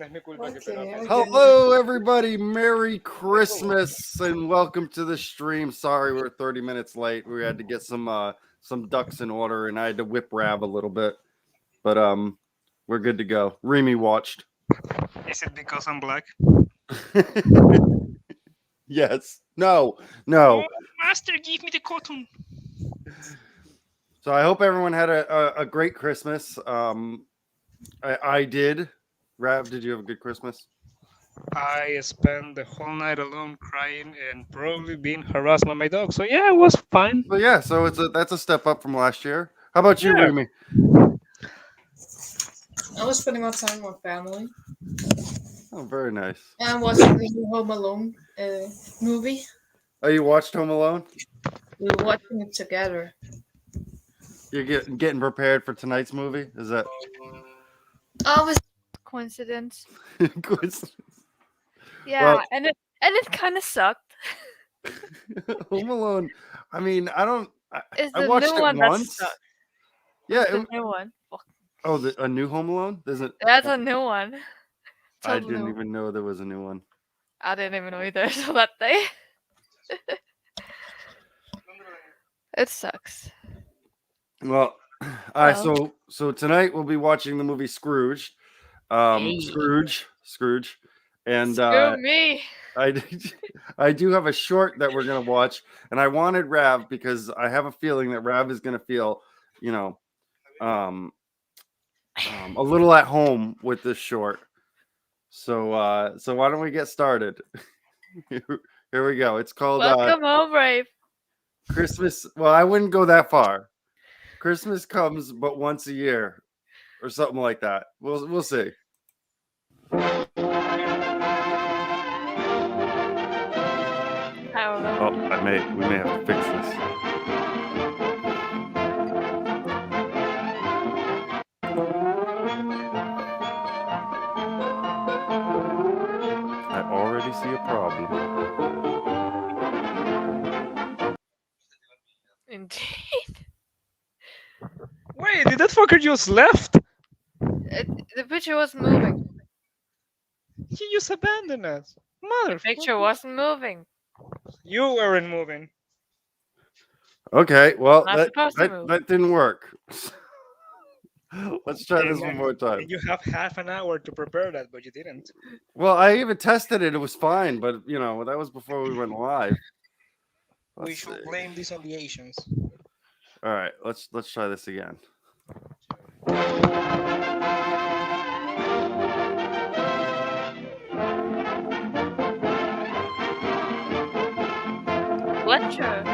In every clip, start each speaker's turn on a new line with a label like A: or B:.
A: Okay,
B: Hello, everybody. Merry Christmas and welcome to the stream. Sorry, we're 30 minutes late. We had to get some ducks in order, and I had to whip Rav a little bit, but we're good to go. Remy watched.
C: Is it because I'm black?
B: Yes. No. No.
C: Oh, master, give me the cotton.
B: So I hope everyone had a great Christmas. I did. Rav, did you have a good Christmas?
C: I spent the whole night alone crying and probably being harassed by my dog. So yeah, it was fine.
B: Well, yeah. So that's a step up from last year. How about you,
C: Yeah.
B: Remy?
A: I was spending my time with family
B: Oh, very nice.
A: and watching the new Home Alone movie.
B: Oh, you watched Home Alone?
A: We were watching it together.
B: You're getting prepared for tonight's movie? Is that
D: Oh, it was coincidence.
B: coincidence?
D: Yeah,
B: Well-
D: and it kind of sucked.
B: Home Alone. I mean,
D: It's
B: I
D: the
B: watched
D: new
B: it
D: one that
B: once.
D: sucked.
B: Yeah.
D: The new one. Fuck.
B: A new Home Alone? There's a.
D: That's a new one.
B: I
D: Totally
B: didn't
D: new.
B: even know there was a new one.
D: I didn't even know either. So that day, it sucks.
B: Well, all right.
D: Well.
B: So tonight we'll be watching the movie Scrooge.
D: Hey.
B: Scrooge, and
D: Screw me.
B: I do have a short that we're gonna watch, and I wanted Rav because I have a feeling that Rav is gonna feel, a little at home with this short. So why don't we get started? Here we go. It's called
D: Welcome home, Brave.
B: Christmas. Well, I wouldn't go that far. Christmas comes but once a year, or something like that. We'll see.
D: I don't know.
B: Oh, we may have to fix this. I already see a problem.
D: Indeed.
C: Wait, did that fucker just left?
D: The picture wasn't moving.
C: He just abandoned us.
D: The picture wasn't moving.
C: You weren't moving.
B: Okay, well
D: Not supposed to move.
B: that didn't work. Let's try this one
C: And-
B: more time.
C: And you have half an hour to prepare that, but you didn't.
B: Well, I even tested it; it was fine, but that was before we went live.
C: We
B: Let's
C: should
B: see.
C: blame this on the Asians.
B: All right, let's try this again.
D: Fletcher.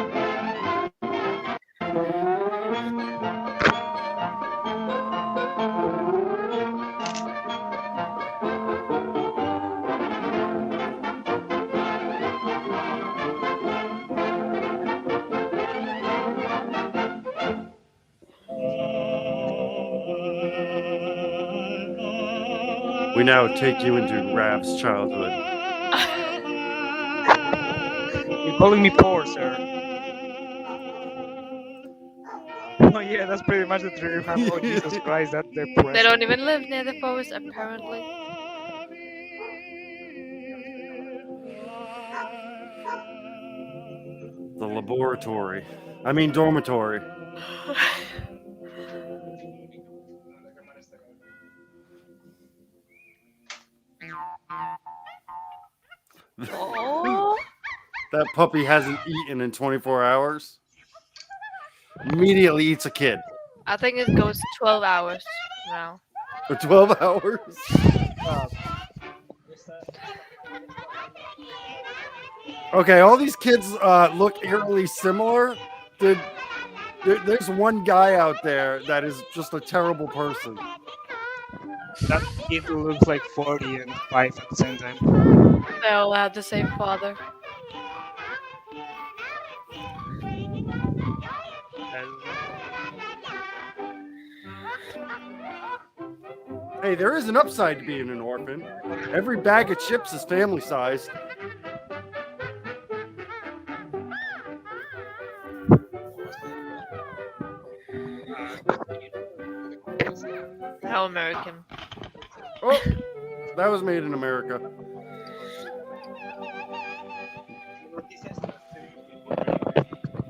B: We now take you into Rav's childhood.
C: You're calling me poor, sir. Oh yeah, that's pretty much the trigger happy. Oh Jesus Christ, that's depressing.
D: They don't even live near the forest, apparently.
B: The laboratory. I mean, dormitory.
D: Oh.
B: That puppy hasn't eaten in 24 hours. Immediately eats a kid.
D: I think it goes 12 hours now.
B: For 12 hours. Okay, all these kids look eerily similar. There's one guy out there that is just a terrible person.
C: That kid looks like 40 and 5 at the same time.
D: They all have the same father.
B: Hey, there is an upside to being an orphan. Every bag of chips is family sized.
D: How American.
B: Oh, That was made in America.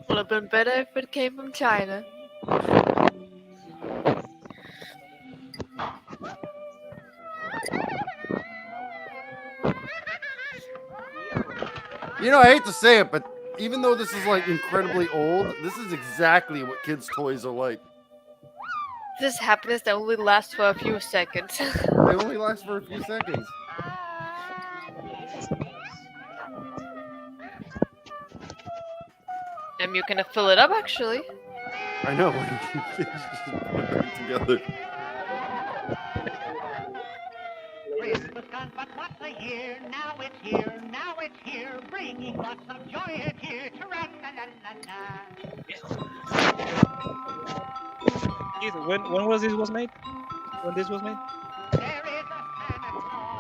D: Would have been better if it came from China.
B: You know, I hate to say it, but even though this is like incredibly old, this is exactly what kids' toys are like.
D: This is happiness that only lasts for a few seconds.
B: They only last for a few seconds.
D: And you can fill it up actually.
B: I know. Kids just put it back together.
E: Christmas gone, but what's a year? Now it's here, now it's here, bringing lots of joy it's here. Tra-la-la-la-la.
C: Keith, when was this was made? When this was made?
E: There is a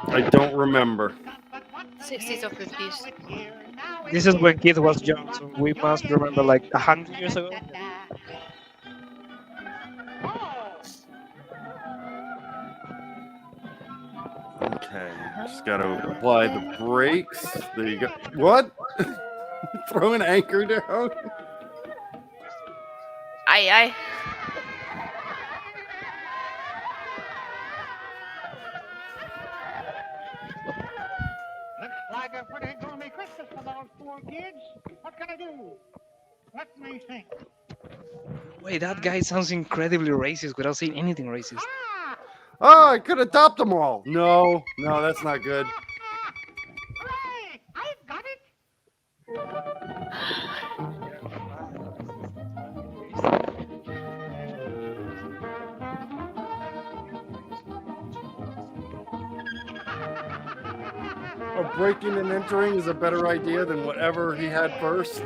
E: Santa
B: I don't remember.
E: Claus, but what's a
D: 60s or
E: year?
D: 50s.
E: Now it's here, now it's
C: This is
E: here.
C: when Keith was young, so we must remember like 100 years ago.
B: Okay, just gotta apply the brakes. There you go. What? Throw an anchor down?
D: Aye, aye.
E: Looks like a pretty gloomy Christmas for those poor kids. What can I do? Let me think.
C: Wait, that guy sounds incredibly racist without saying anything racist.
E: Ah!
B: Oh, I could adopt them all. No, that's not good.
E: Hooray! I've got it!
B: Breaking and entering is a better idea than whatever he had first.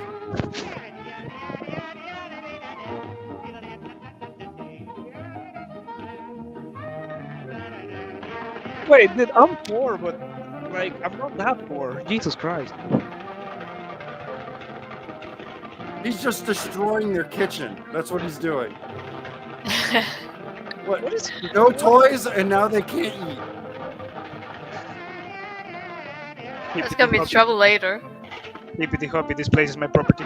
C: Wait, dude, I'm poor, but like I'm not that poor. Jesus Christ.
B: He's just destroying their kitchen. That's what he's doing. What?
C: What is
B: No toys, and now they can't eat.
D: There's gonna be trouble later.
C: Hippity hoppy, this place is my property.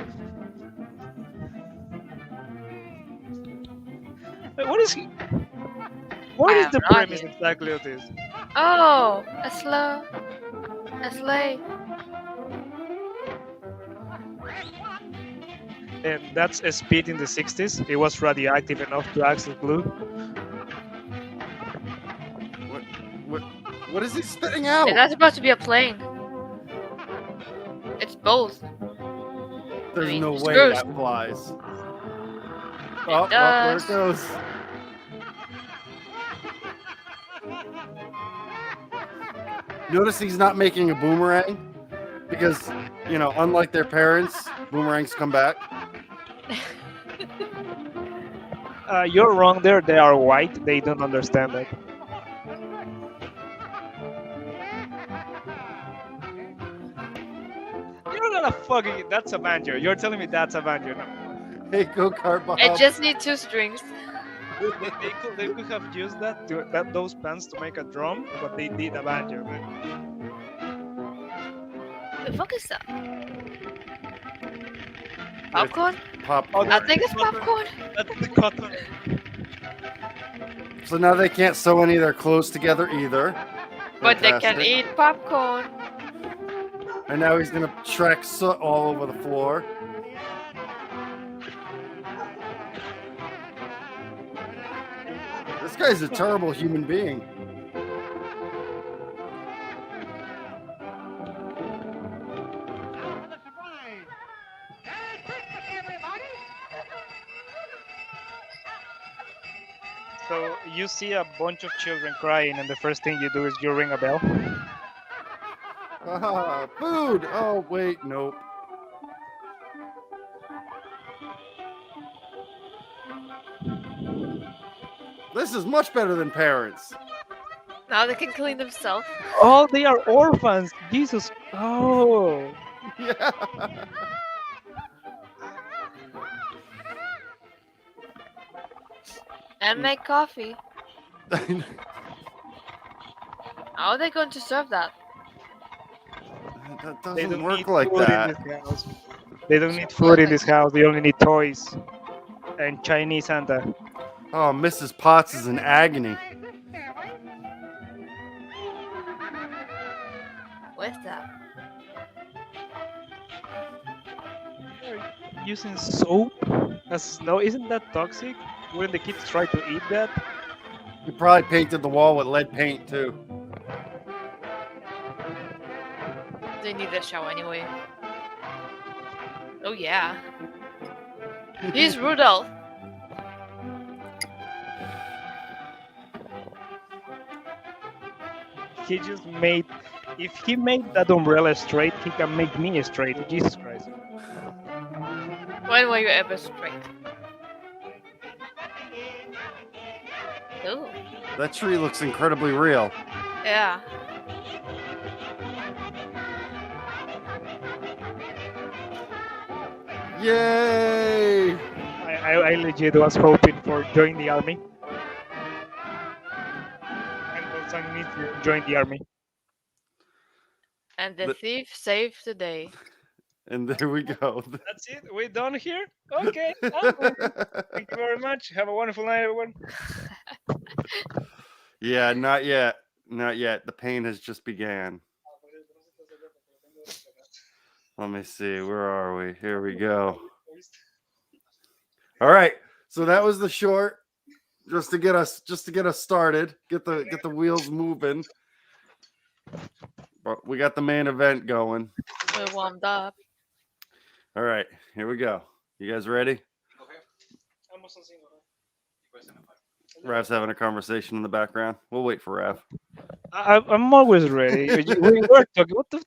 C: Wait, what is he? What
D: I
C: is
D: have
C: the
D: no
C: premise
D: idea.
C: exactly of this?
D: Oh, a sleigh.
C: And that's a speed in the 60s. It was radioactive enough to act as glue.
B: What is he spitting out?
D: It's not supposed to be a plane. It's both.
B: There's
D: I mean,
B: no way
D: Scrooge.
B: that flies. Oh, there
D: does.
B: it goes. Notice he's not making a boomerang because, you know, unlike their parents, boomerangs come back.
C: You're wrong there. They are white. They don't understand that. You're gonna fucking. That's a banjo. You're telling me that's a banjo. No.
B: Hey, go-kart Bob.
D: It just needs 2 strings.
C: They could have used those pants to make a drum, but they did a banjo. Man.
D: The fuck is that? Popcorn?
B: Popcorn.
D: I think it's popcorn.
C: That's the cotton.
B: So now they can't sew any of their clothes together either.
D: But they can
B: Fantastic.
D: eat popcorn.
B: And now he's gonna track soot all over the floor. This guy's a terrible human being.
E: Now for the surprise. Merry Christmas, everybody!
C: So you see a bunch of children crying, and the first thing you do is you ring a bell.
B: Ah, food! Oh, wait, nope. This is much better than parents.
D: Now they can clean themselves.
C: Oh, they are orphans. Jesus. Oh.
B: Yeah.
D: And make coffee. How are they going to serve that?
B: That
C: They
B: doesn't
C: don't
B: work
C: need
B: like
C: food in
B: that.
C: this house. They don't need food in this house. They only need toys and Chinese Santa.
B: Oh, Mrs. Potts is in agony.
D: Where's that?
C: Using soap as snow, isn't that toxic? Wouldn't the kids try to eat that?
B: He probably painted the wall with lead paint too.
D: They need a shower anyway. Oh yeah. He's Rudolph.
C: He just made. If he made that umbrella straight, he can make me straight. Jesus Christ.
D: When were you ever straight? Ooh.
B: That tree looks incredibly real.
D: Yeah.
B: Yay!
C: I legit was hoping for join the army. And Bolsang needs to join the army.
D: And the
B: The-
D: thief saved the day.
B: And there we go.
C: That's it. We're done here. Okay. Thank you very much. Have a wonderful night, everyone.
B: Yeah, not yet. Not yet. The pain has just began. Let me see. Where are we? Here we go. All right. So that was the short, just to get us started, get the wheels moving. But we got the main event going.
D: We're warmed up.
B: All right, here we go. You guys ready? Rav's having a conversation in the background. We'll wait for Rav.
C: I'm always ready. We were talking. What the?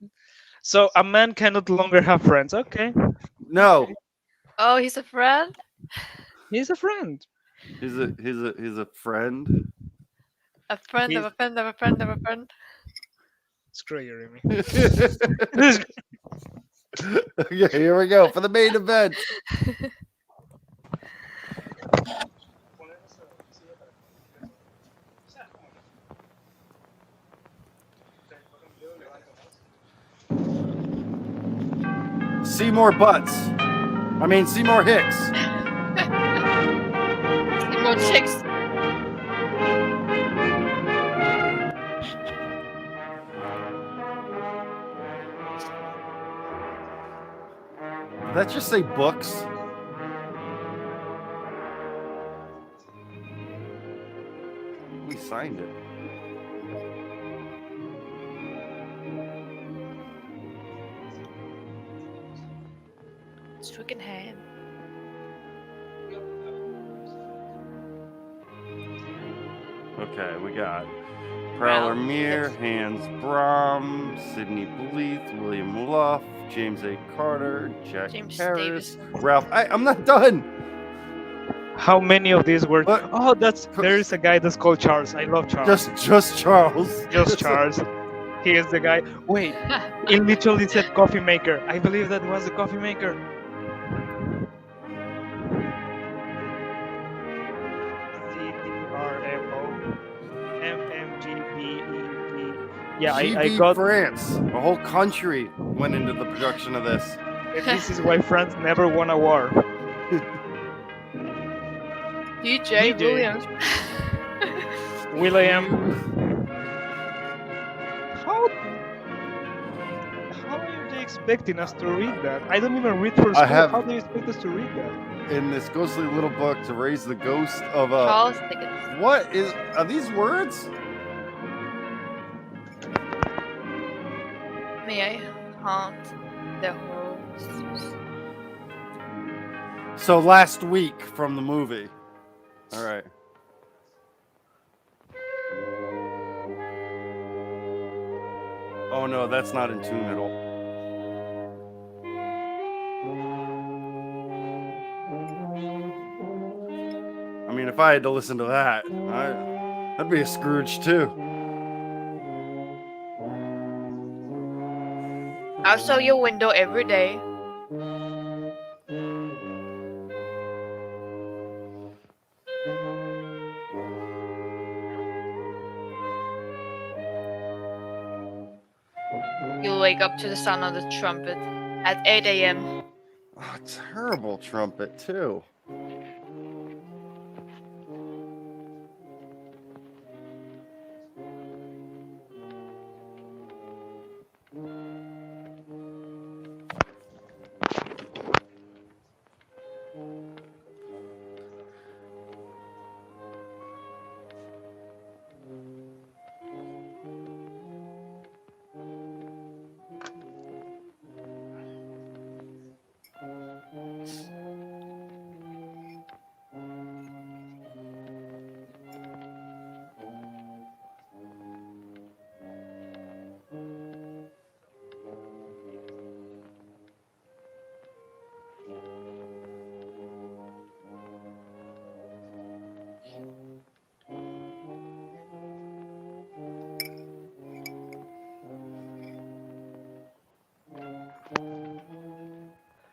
C: So a man can no longer have friends. Okay,
B: No,
D: Oh, he's a friend?
C: he's a friend.
B: he's a friend.
D: A friend of a friend of a friend of a friend.
C: Screw you, Remy.
B: Okay, here we go for the main event. Seymour Seymour Hicks.
D: Seymour Hicks.
B: Did that just say books? We signed it.
D: Stricken hand.
B: Okay, we got Prowler
D: Ralph,
B: Meir,
D: yes.
B: Hans Brom, Sidney Blythe, William Luff, James A. Carter, Jack
D: James
B: Harris,
D: Davison.
B: Ralph. I'm not done.
C: How many of these were?
B: What?
C: Oh, there is a guy that's called Charles. I love Charles.
B: Just Charles.
C: Just Charles. He is the guy. Wait, it literally said coffee maker. I believe that was the coffee maker. CTRMOMMGBED. Yeah, I
B: GB
C: got.
B: France. A whole country went into the production of this.
C: This is why France never won a war.
D: DJ
C: DJ.
D: Williams.
C: William. How are they expecting us to read that? I don't even read for school. How do you expect us to read that?
B: In this ghostly little book, to raise the ghost of a.
D: Charles Dickens.
B: What are these words?
D: May I haunt the hosts?
B: So last week from the movie. All right. Oh no, that's not in tune at all. I mean, if I had to listen to that, I'd be a Scrooge too.
D: I'll show your window every day. You'll wake up to the sound of the trumpet at 8 a.m.
B: Oh, terrible trumpet too.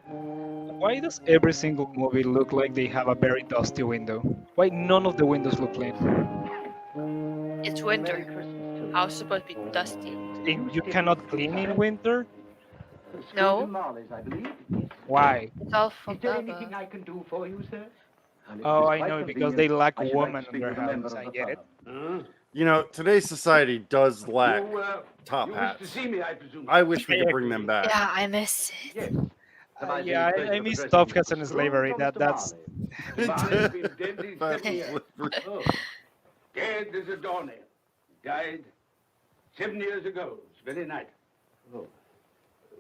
C: Why does every single movie look like they have a very dusty window? Why none of the windows look clean?
D: It's winter. How's it supposed to be dusty?
C: And you cannot clean in winter?
D: No.
C: Why?
D: It's all
E: Is
D: fucked
E: there
D: up.
E: anything I can do for you, sir?
C: Oh, I know, because they lack women in their house. I get it.
B: You know, today's society does lack top
E: You wish
B: hats.
E: to see me, I presume.
B: I wish we could bring them back.
D: Yeah, I miss it.
E: Yes. Have I
C: Yeah,
E: the pleasure
C: I
E: of
C: miss
E: addressing
C: top
E: Mr.
C: hats and
E: Scrooge
C: slavery.
E: or Mr.
C: That's
E: Marley? Marley's been dead these 7 years. Oh. Dead as a doornail. Died 7 years ago, this very night.
F: Oh.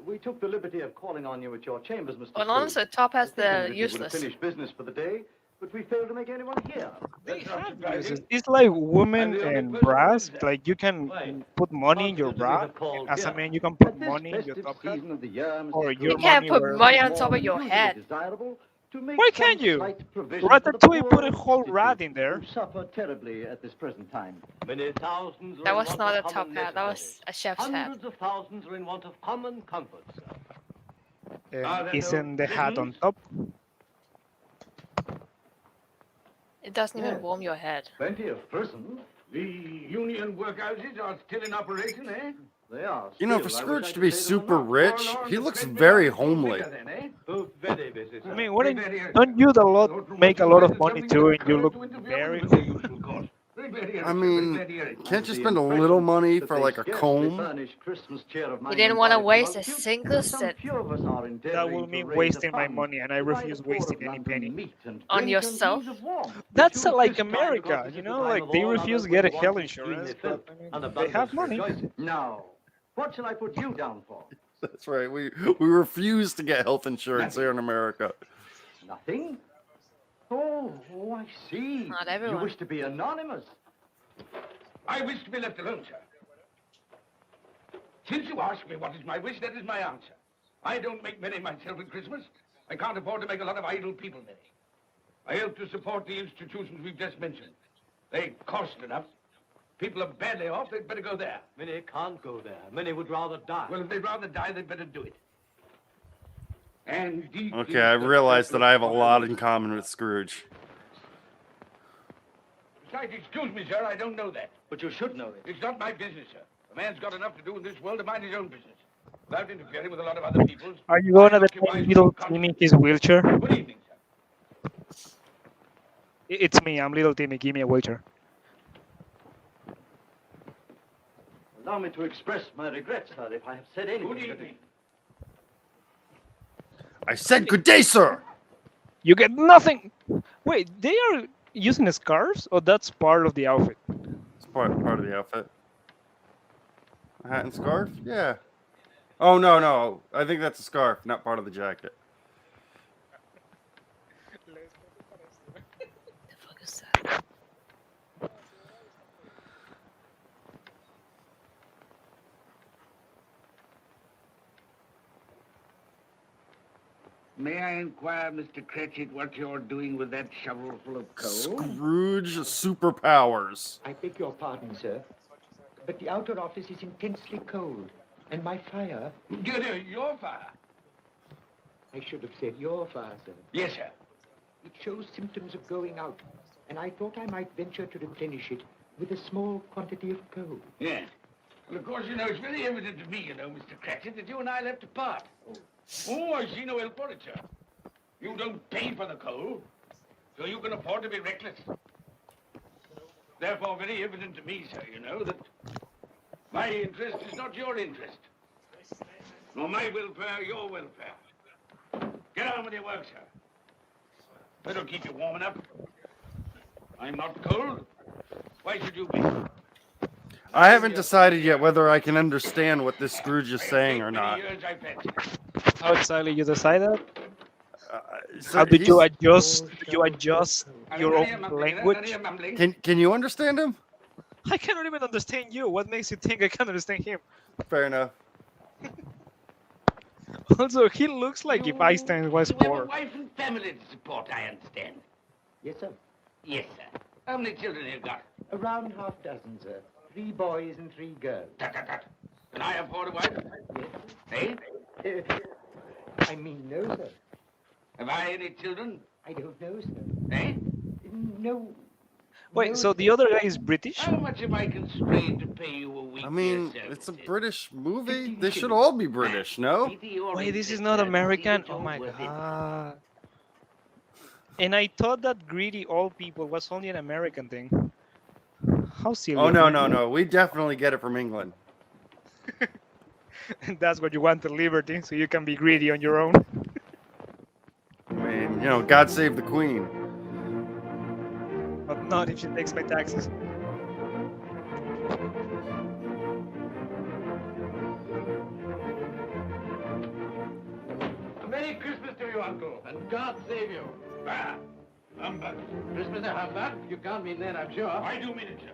F: We took the liberty of calling on you at your chambers, Mr.
D: Well, honestly,
F: Scrooge,
D: top hats,
F: thinking
D: they're
F: that you would have
D: useless.
F: finished business for the day, but we failed to make anyone here.
C: They
E: That's not
C: have
E: surprising.
C: uses. It's like
E: I'm
C: women
E: the only
C: and
E: person who
C: brass.
E: is that.
C: Like you can
F: Why?
C: put money in your
F: Possibly we
C: bra.
F: have called
C: As a
F: here.
C: man, you can put
F: At this
C: money in your
F: festive
C: top hat.
F: season of the year, Mr.
C: Or
F: Scrooge,
C: your
D: You can't
C: money
D: put
C: where-
D: money on
F: more
D: top of your
F: than
D: head.
F: desirable to make
C: Why
F: some
C: can't you?
F: slight provision for the
C: Ratatouille
F: poor
C: put a whole
F: constituents
C: rat in there.
F: who suffer terribly at this present time.
G: Many thousands are
D: That
G: in
D: was
G: want
D: not a
G: of
D: top
G: common
D: hat. That
G: necessities.
D: was a chef's hat.
G: Hundreds of thousands are in want of common comforts.
C: And isn't the hat on top?
D: It doesn't even
F: Yes.
D: warm your head.
F: Plenty of persons.
E: The union workhouses are still in operation, eh?
F: They are.
B: You know, for
F: still, I
B: Scrooge
F: wish I
B: to
F: could
B: be
F: say them
B: super
F: enough.
B: rich,
E: Or
B: he
E: the
B: looks
E: treadmill
B: very
E: are still
B: homely.
E: bigger then, eh?
G: Oh, very busy, sir.
C: I mean, what?
E: Very,
C: Don't you make a lot of money
E: Something
C: too,
E: that
C: and you look
E: occurs to interfere
C: very?
E: with the usual course. Very, very
B: I
E: irritating,
B: mean,
E: very irritating.
B: can't you
F: The
B: spend a
F: impression
B: little money
F: that
B: for
F: they
B: like a
F: scarcely
B: comb?
F: furnish Christmas cheer of
D: He
F: mine
D: didn't
F: and
D: want to
F: Barney's
D: waste a
F: multitude,
D: single
F: some
D: cent
F: few of us are
C: That
F: endeavoring
C: will
F: to
C: mean
F: raise a
C: wasting my
F: fund
C: money, and I
F: to buy
C: refuse
F: the poor
C: wasting
F: of
C: any
F: London
C: penny.
F: meat and
D: on
F: drink
D: yourself.
F: and ease of warmth,
C: That's
F: which
C: like
F: this kind of
C: America,
F: office
C: you
F: at the
C: know,
F: time
C: like
F: of
C: they
F: all
C: refuse to
F: others
C: get a
F: would
C: health
F: want
C: insurance,
F: extremely
C: but I mean,
F: and
C: they
F: abundance
C: have money.
F: rejoicing. Now, what shall I put you down for?
B: That's right. We refuse to get health insurance here in America.
F: Nothing? Oh, I see.
D: Not
F: You
D: everyone.
F: wish to be anonymous.
E: I wish to be left alone, sir. Since you ask me what is my wish, that is my answer. I don't make merry myself at Christmas. I can't afford to make a lot of idle people merry. I help to support the institutions we've just mentioned. They cost enough. People are badly off, they'd better go there.
G: Many can't go there. Many would rather die.
E: Well, if they'd rather die, they'd better do it. And deep
B: Okay, I realized that I have a lot in common with Scrooge.
E: Besides, excuse me, sir, I don't know that.
F: But you should know it.
E: It's not my business, sir. A man's got enough to do in this world to mind his own business. Without interfering with a lot of other people's.
C: Are you gonna
E: I
C: let
E: occupy
C: little
E: some
C: Timmy his wheelchair?
E: Good evening, sir.
C: It's me. I'm little Timmy. Give me a wheelchair.
F: Allow me to express my regrets, sir, if I have said anything.
E: Good evening.
B: I said good day, sir.
C: You get nothing. Wait, they are using scarves, or that's part of the outfit?
B: It's part of the outfit. A hat and scarf? Yeah. Oh no. I think that's a scarf, not part of the jacket.
D: The fuck is that?
E: May I inquire, Mr. Cratchit, what you're doing with that shovel full of coal?
B: Scrooge superpowers.
H: I beg your pardon, sir, but the outer office is intensely cold, and my fire,
E: Dear, your fire.
H: I should have said your fire, sir,
E: Yes, sir.
H: it shows symptoms of going out, and I thought I might venture to replenish it with a small quantity of coal.
E: Yes. Well, of course, you know, it's very evident to me, you know, Mr. Cratchit, that you and I left apart. Oh, I see no help for it, sir. You don't pay for the coal, so you can afford to be reckless. Therefore, very evident to me, sir, you know, that my interest is not your interest. Nor my welfare, your welfare. Get on with your work, sir. That'll keep you warm enough. I'm not cold. Why should you be?
B: I haven't decided yet whether I can understand what this Scrooge is saying or not.
C: How exactly you decided?
B: So
C: How did you
B: he's-
C: adjust? Did you adjust your own language?
B: Can you understand him?
C: I cannot even understand you. What makes you think I can understand him?
B: Fair enough.
C: Also, he looks like if Einstein was
E: You have a
C: poor.
E: wife and family to support, I understand.
H: Yes, sir.
E: Yes, sir. How many children have you got?
H: Around half dozen, sir. 3 boys and 3 girls.
E: Tut, tut, tut. Can I afford a wife? Eh?
H: I mean, no, sir.
E: Have I any children?
H: I don't know, sir.
E: Eh?
H: No.
C: Wait,
H: no,
C: so the other guy is British?
E: How much am I constrained to pay you a week?
B: I mean,
E: for your
B: it's a
E: services?
B: British movie. They should all be British, no?
C: Wait, this is not American? Oh my god. And I thought that greedy old people was only an American thing. How silly.
B: Oh
C: of
B: no,
C: me.
B: no, no. We definitely get it from England.
C: And that's what you want, the liberty, so you can be greedy on your own.
B: I mean, you know, God save the Queen.
C: But not if she takes my taxes.
E: A Merry Christmas to you, Uncle, and God save you. Ah, humbug. Christmas a humbug? You can't mean that, I'm sure. I do mean it, sir.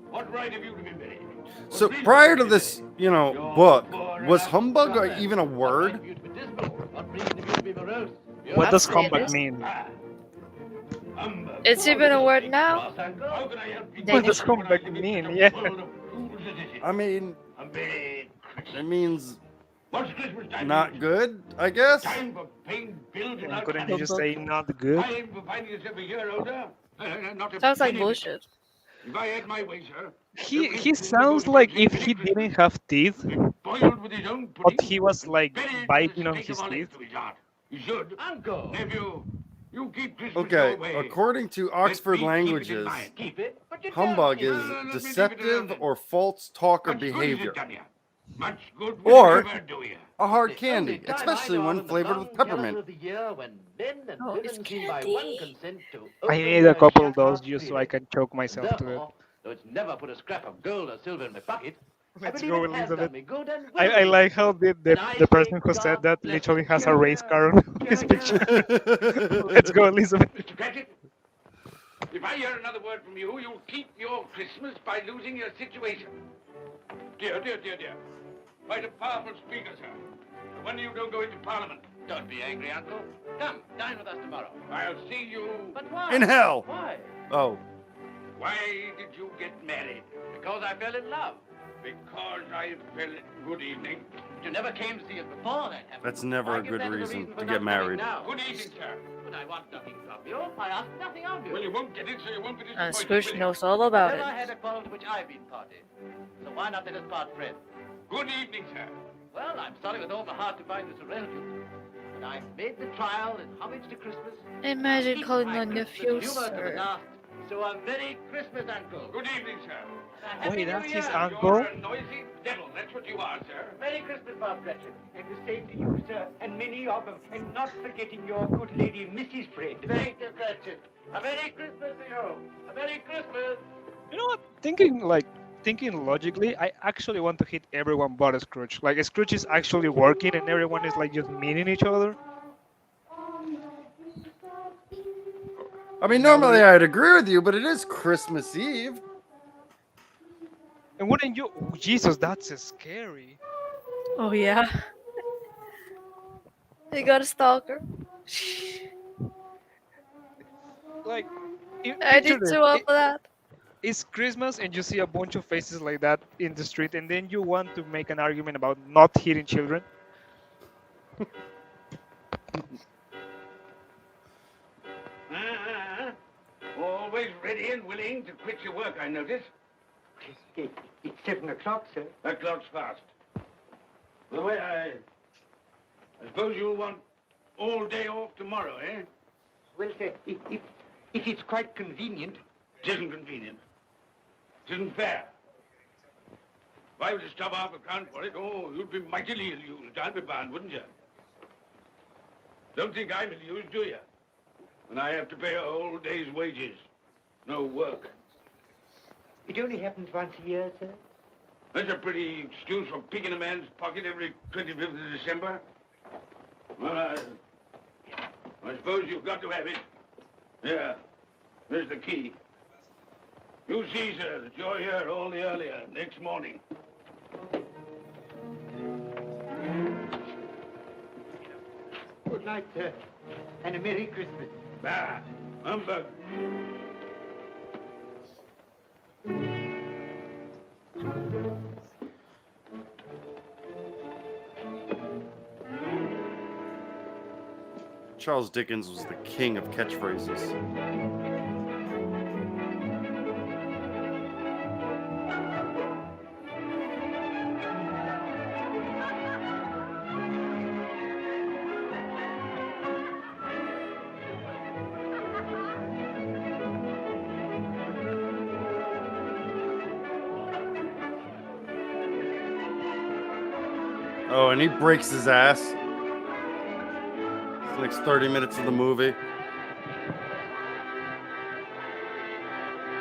E: What right have you to be merry?
B: So prior to this, you know, book, was humbug even a word?
C: What does
D: I'd say it
C: humbug
D: is.
C: mean?
E: Ah, humbug.
D: It's even a word now.
E: How can I help you?
C: What does humbug mean? Yeah.
B: I mean,
E: A Merry Christmas.
B: it means
E: What's Christmas time?
B: not good, I guess.
E: Time for paying bills
C: And
E: without
C: couldn't you just
E: money.
C: say not good?
E: Time for finding yourself a year older. Not a
D: Sounds like
E: penny.
D: bullshit.
E: If I had my way, sir.
C: He sounds like if he didn't have teeth,
E: Boiled with his own
C: but
E: pudding.
C: he was like
E: buried
C: biting
E: with
C: on
E: the stake
C: his
E: of olive
C: teeth.
E: to his heart. You should.
G: Uncle!
E: Nephew, you keep Christmas
B: Okay,
E: your way.
B: according to
E: Let
B: Oxford
E: me keep it in
B: Languages,
E: mind.
G: Keep it, but you
B: humbug
G: don't.
B: is
E: No, let me leave it
B: deceptive
E: alone.
B: or false talk or
E: Much good has
B: behavior.
E: it done you? Much good
B: Or-
E: will it ever do you?
B: A hard
G: The only
B: candy,
G: time I
B: especially
G: know
B: when
G: of in the
B: flavored
G: long
B: with peppermint.
G: calendar of the year when men and
D: Oh, it's
G: women seem by
D: candy.
G: one consent to
C: I
G: open
C: need a
G: their
C: couple of
G: shut
C: those
G: hearts
C: just so
G: freely.
C: I can choke
G: And
C: myself to it.
G: therefore, though it's never put a scrap of gold or silver in my pocket, I
C: Let's
G: believe
C: go,
G: it has
C: Elizabeth.
G: done me good and will
C: I
G: do
C: like
G: me
C: how
G: good.
C: the
G: And I
C: person
G: say
C: who said
G: God
C: that
G: bless
C: literally
G: you.
C: has a race car on his
G: Cheer,
C: picture.
G: cheer.
C: Let's go, Elizabeth.
E: Mr. Cratchit, if I hear another word from you, you'll keep your Christmas by losing your situation. Dear, dear, dear, dear. Quite a powerful speaker, sir. No wonder you don't go into Parliament.
G: Don't be angry, Uncle. Come, dine with us tomorrow.
E: I'll see you.
G: But why?
B: In hell.
G: Why?
B: Oh,
E: Why did you get married?
G: Because I fell in love.
E: Because I fell. Good evening.
G: You never came to see us before, that happened.
B: that's never
G: Why
B: a
G: give
B: good
G: that as a
B: reason
G: for
B: to
G: not
B: get
G: coming
B: married.
G: Now?
E: Good evening, sir.
G: But I want nothing from you. I ask nothing of you.
E: Well, you won't get it, so you won't be disappointed.
D: And Scrooge
E: will you?
D: knows all about
G: Never
D: it.
G: had a quarrel to which I've been party. So why not let us part friends?
E: Good evening, sir.
G: Well, I'm sorry with all my heart to find this a relative. But I've made the trial in homage to Christmas.
D: Imagine
G: Keep
D: calling
G: my
D: on your
G: Christmas humor to the
D: sir.
G: last. So a Merry Christmas, Uncle.
E: Good evening, sir.
G: And a Happy
C: Wait,
G: New
C: that's his
G: Year.
C: uncle?
E: You're a noisy devil. That's what you are, sir.
G: Merry Christmas, Bob Cratchit.
H: And the same to you, sir, and many of them. And not forgetting your good lady, Mrs. Fred.
G: Thank you, Cratchit. A Merry Christmas to you. A Merry Christmas.
C: You know what? Thinking logically, I actually want to hit everyone but Scrooge. Like Scrooge is actually working and everyone is like just meeting each other.
B: I mean, normally I'd agree with you, but it is Christmas Eve.
C: And wouldn't you? Oh, Jesus, that's scary.
D: Oh yeah. You got a stalker.
C: Like,
D: I did too well for that.
C: It's Christmas and you see a bunch of faces like that in the street, and then you want to make an argument about not hitting children.
E: Always ready and willing to quit your work, I notice.
H: It's 7 o'clock, sir.
E: That clock's fast. By the way, I suppose you'll want all day off tomorrow, eh?
H: Well, sir, if it's quite convenient.
E: It isn't convenient. It isn't fair. If I were to stop half a crown for it, oh, you'd be mightily ill-used, I'll be bound, wouldn't you? Don't think I'm ill-used, do you? When I have to pay a whole day's wages. No work.
H: It only happens once a year, sir.
E: That's a pretty excuse for picking a man's pocket every 25th of December. Well, I suppose you've got to have it. Yeah, there's the key. You see, sir, that you're here all the earlier next morning.
H: Good night, sir. And a Merry Christmas.
E: Bah, humbug.
B: Charles Dickens was the king of catchphrases. Oh, and he breaks his ass. The next 30 minutes of the movie.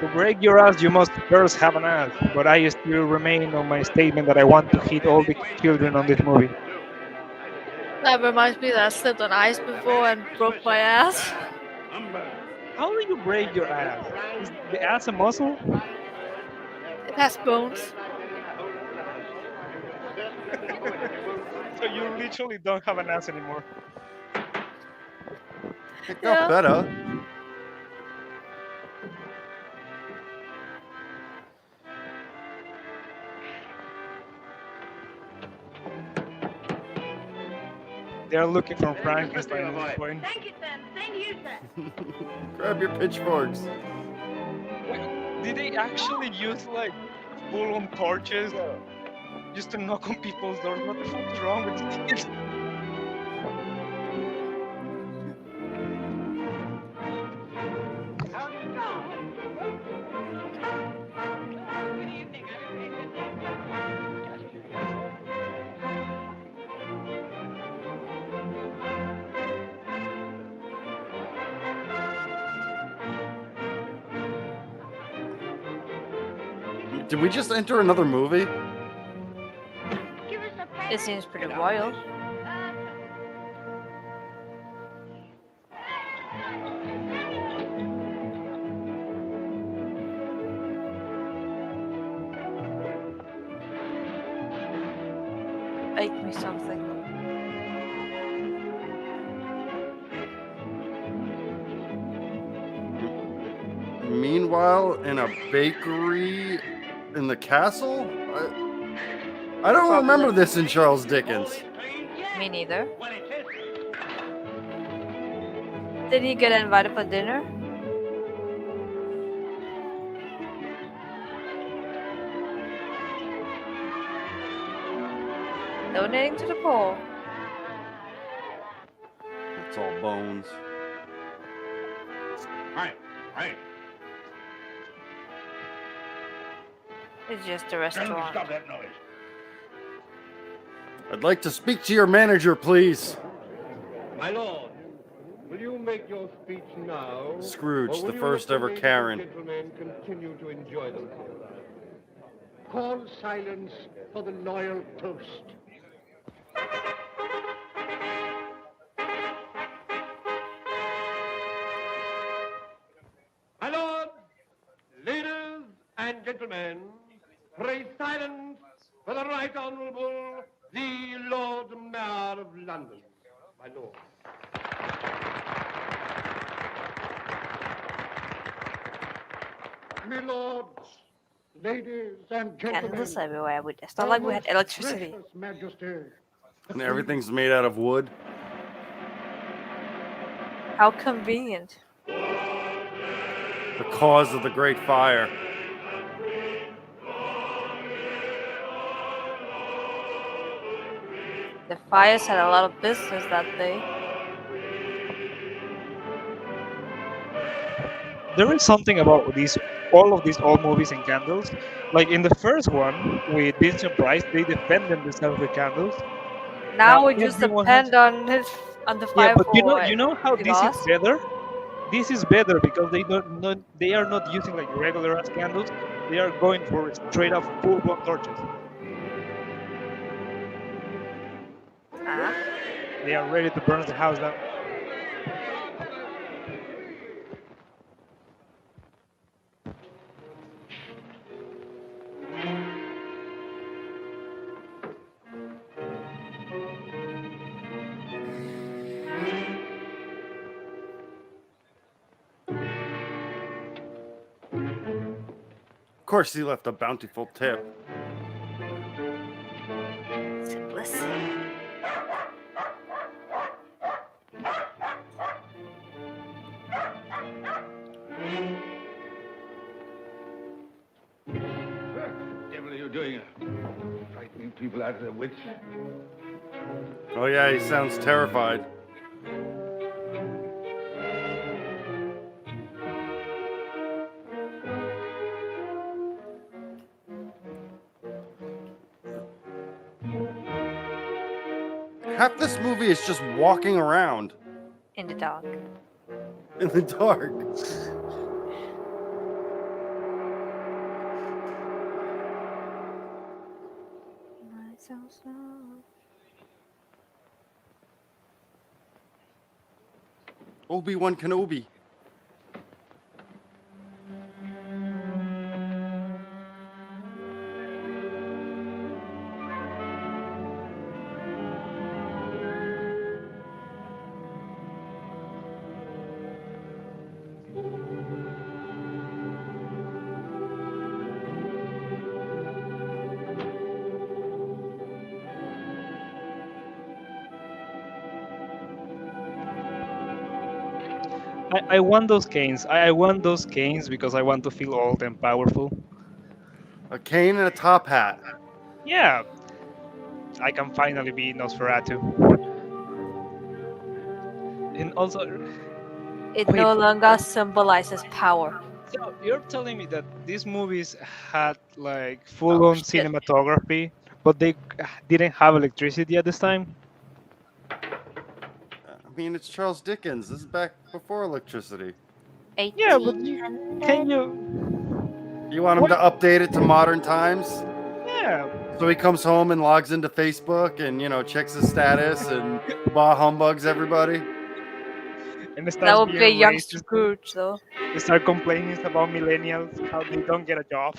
C: To break your ass, you must first have an ass. But I still remain on my statement that I want to hit all the children on this movie.
D: That reminds me that I slipped on ice before and broke my ass.
E: Humbug.
C: How do you break your ass? Is the ass a muscle?
D: It has bones.
C: So you literally don't have an ass anymore.
B: It got better.
C: They're looking for Frankenstein at this point.
I: Thank you, Sam. Same here, sir.
B: Grab your pitchforks.
C: Wait, did they actually use like full-on torches just to knock on people's doors? What the fuck is wrong with these kids?
B: Did we just enter another movie?
I: Give us a paper.
D: It seems pretty wild. Bake me something.
B: Meanwhile, in a bakery in the castle? I don't remember this in Charles Dickens.
D: Me neither. Did he get invited for dinner? Donating to the poor.
B: It's all bones.
E: Right, right.
D: It's just a
E: Tell them to
D: restaurant.
E: stop that noise.
B: I'd like to speak to your manager, please.
J: My lord, will you make your speech now?
B: Scrooge,
J: or will
B: the
J: you
B: first
J: let
B: ever
J: ladies
B: Karen.
J: and gentlemen continue to enjoy themselves? Call silence for the loyal toast. My lord, ladies and gentlemen, pray silence for the Right Honourable the Lord Mayor of London. My lord. My lords, ladies and gentlemen.
D: Candles everywhere. It's not like we had electricity.
J: Gracious Majesty.
B: And everything's made out of wood.
D: How convenient.
B: The cause of the Great Fire.
K: The fires had a lot of business that day.
C: There is something about all of these old movies and candles. Like in the first one with Vincent Price, they defended themselves with candles.
K: Now we just
C: everyone has.
K: depend on the
C: Yeah,
K: fire
C: but
K: for
C: you know how
K: the
C: this is
K: loss.
C: better. This is better because they are not using like regular ass candles. They are going for straight up full blown torches.
K: Ah.
C: They are ready to burn the house down.
B: Of course, he left a bountiful tip.
K: Simplicity.
E: What the devil are you doing? Frightening people out of their wits.
B: Oh yeah, he sounds terrified. Half this movie is just walking around
K: In the dark.
B: in the dark. Obi-Wan Kenobi.
C: I want those canes. I want those canes because I want to feel old and powerful.
B: A cane and a top hat.
C: Yeah, I can finally be Nosferatu. And also,
K: It
C: wait,
K: no longer symbolizes power.
C: so you're telling me that these movies had like full-on
K: shit.
C: cinematography, but they didn't have electricity at this time?
B: I mean, it's Charles Dickens. This is back before electricity.
C: Yeah, but can you?
B: You want him to update it to modern times?
C: Yeah.
B: So he comes home and logs into Facebook and, you know, checks his status and bah humbugs everybody.
C: And it
K: That
C: starts
K: would be a
C: being
K: young
C: racist.
K: Scrooge, though.
C: They start complaining about millennials, how they don't get a job.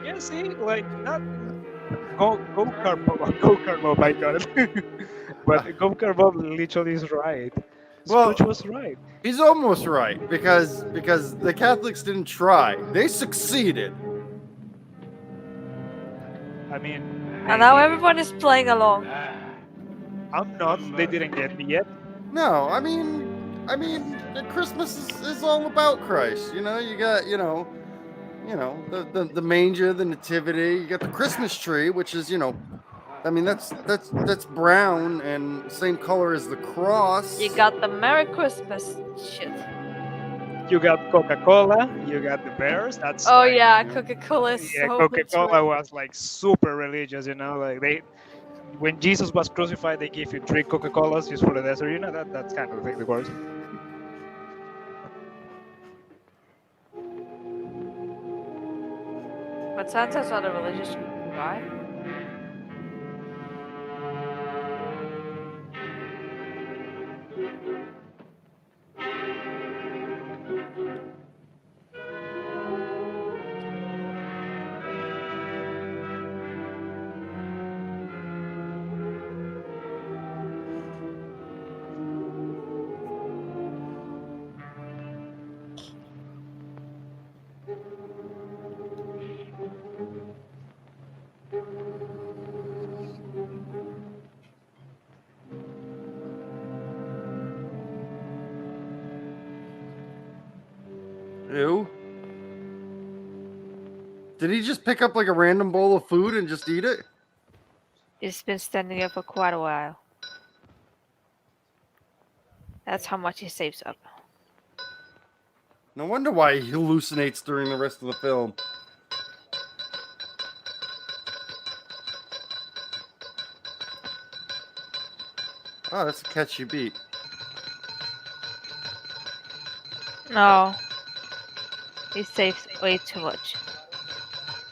C: Yeah, see, like not go kart Bob, I got it. But go kart Bob literally is right.
B: Well,
C: Scrooge was right.
B: He's almost right because the Catholics didn't try. They succeeded.
C: I mean,
K: And now everyone is playing along.
C: I'm not. They didn't get me yet.
B: No, I mean, Christmas is all about Christ. You know, you got, the manger, the nativity. You got the Christmas tree, which is, I mean, that's brown and same color as the cross.
K: You got the Merry Christmas shit.
C: You got Coca-Cola. You got the Bears. That's
K: Oh
C: like,
K: yeah, Coca-Cola is
C: yeah.
K: so
C: Coca-Cola was like super religious. You know, like when Jesus was crucified, they gave you 3 Coca-Colas just for the dessert. You know that's kind of the thing that works.
K: But Santa's not a religious guy.
B: Ew. Did he just pick up like a random bowl of food and just eat it?
K: It's been standing there for quite a while. That's how much he saves up.
B: No wonder why he hallucinates during the rest of the film. Oh, that's a catchy beat.
K: No. He saves way too much.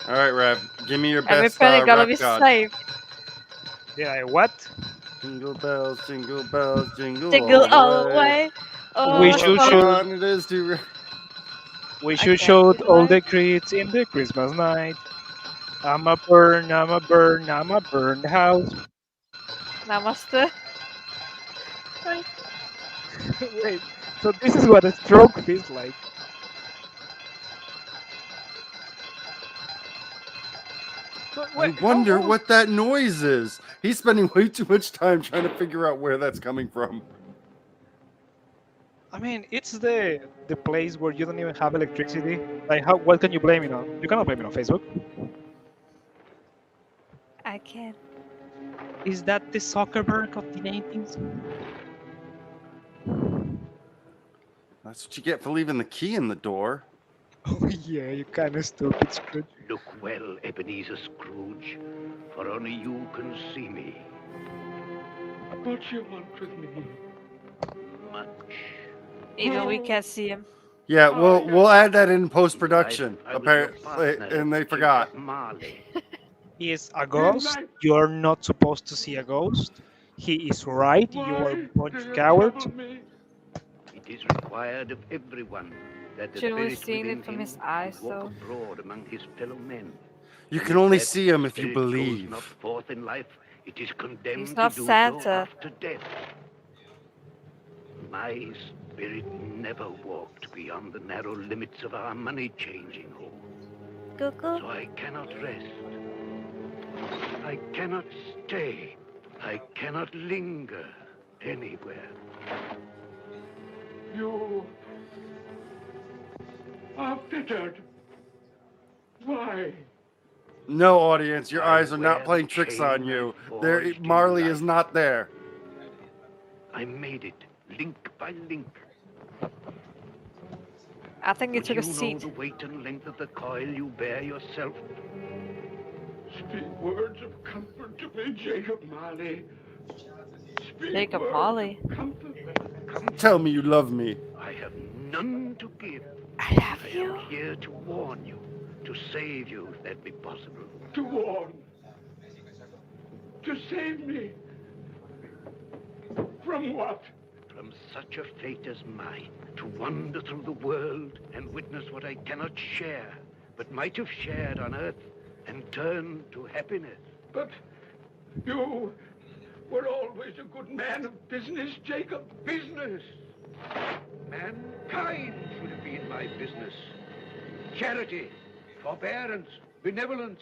B: All right, Rev, give me your
K: Every
B: best
K: penny gotta
B: rap
K: be
B: god.
K: saved.
C: Yeah, what?
B: Jingle bells, jingle bells, jingle,
K: Jingle
B: all the way.
K: way. Oh,
C: We
K: what
C: should
K: fun.
C: show.
B: Fun it is to.
C: We
K: I
C: should
K: can't
C: show
K: do
C: all the
K: that.
C: creeds in the Christmas night. I'm a burn, I'm a burn, I'm a burned house.
K: Namaste.
C: Wait, so this is what a stroke feels like. But
B: I
C: wait,
B: wonder what that noise is. He's spending way too much time trying to figure out where that's coming from.
C: I mean, it's the place where you don't even have electricity. Like, how? What can you blame it on? You cannot blame it on Facebook.
K: I can't.
C: Is that the Zuckerberg of the 90s?
B: That's what you get for leaving the key in the door.
C: Oh yeah, you kind of stupid, Scrooge.
G: Look well, Ebenezer Scrooge, for only you can see me.
J: What you want with me?
G: Much.
K: Even we can't see him.
B: Yeah, we'll add that in post production.
G: I was your
B: Apparently,
G: partner,
B: and they forgot.
G: Jacob Marley.
C: He is a ghost. You're not supposed to see a ghost. He is right. You are a bunch of cowards.
G: It is required of everyone that the
K: Shouldn't we
G: spirit
K: seen
G: within
K: it from
G: him
K: his eyes,
G: walk
K: though?
G: abroad among his fellow men.
B: You
G: And
B: can only
G: that
B: see him if you
G: spirit goes
B: believe.
G: not forth in life, it is condemned
K: He's not
G: to do
K: Santa.
G: so after death. My spirit never walked beyond the narrow limits of our money-changing hall.
K: Google.
G: So I cannot rest. I cannot stay. I cannot linger anywhere.
J: You are fettered. Why?
B: No, audience, your
G: I
B: eyes are not
G: wear
B: playing
G: the
B: tricks
G: chain
B: on you.
G: I
B: There,
G: forged in
B: Marley
G: life.
B: is not there.
G: I made it, link by link.
K: I think he
G: Would
K: took
G: you
K: a
G: know
K: seat.
G: the weight and length of the coil you bear yourself?
J: Speak words of comfort to me, Jacob Marley. Speak
K: Jacob
J: words
K: Marley.
J: of comfort.
B: Tell me you love me.
G: I have none to give.
K: I love
G: I
K: you.
G: am here to warn you, to save you if that be possible.
J: To warn. To save me. From what?
G: From such a fate as mine, to wander through the world and witness what I cannot share, but might have shared on earth and turn to happiness.
J: But you were always a good man of business, Jacob. Business.
G: Mankind should have been my business. Charity, forbearance, benevolence,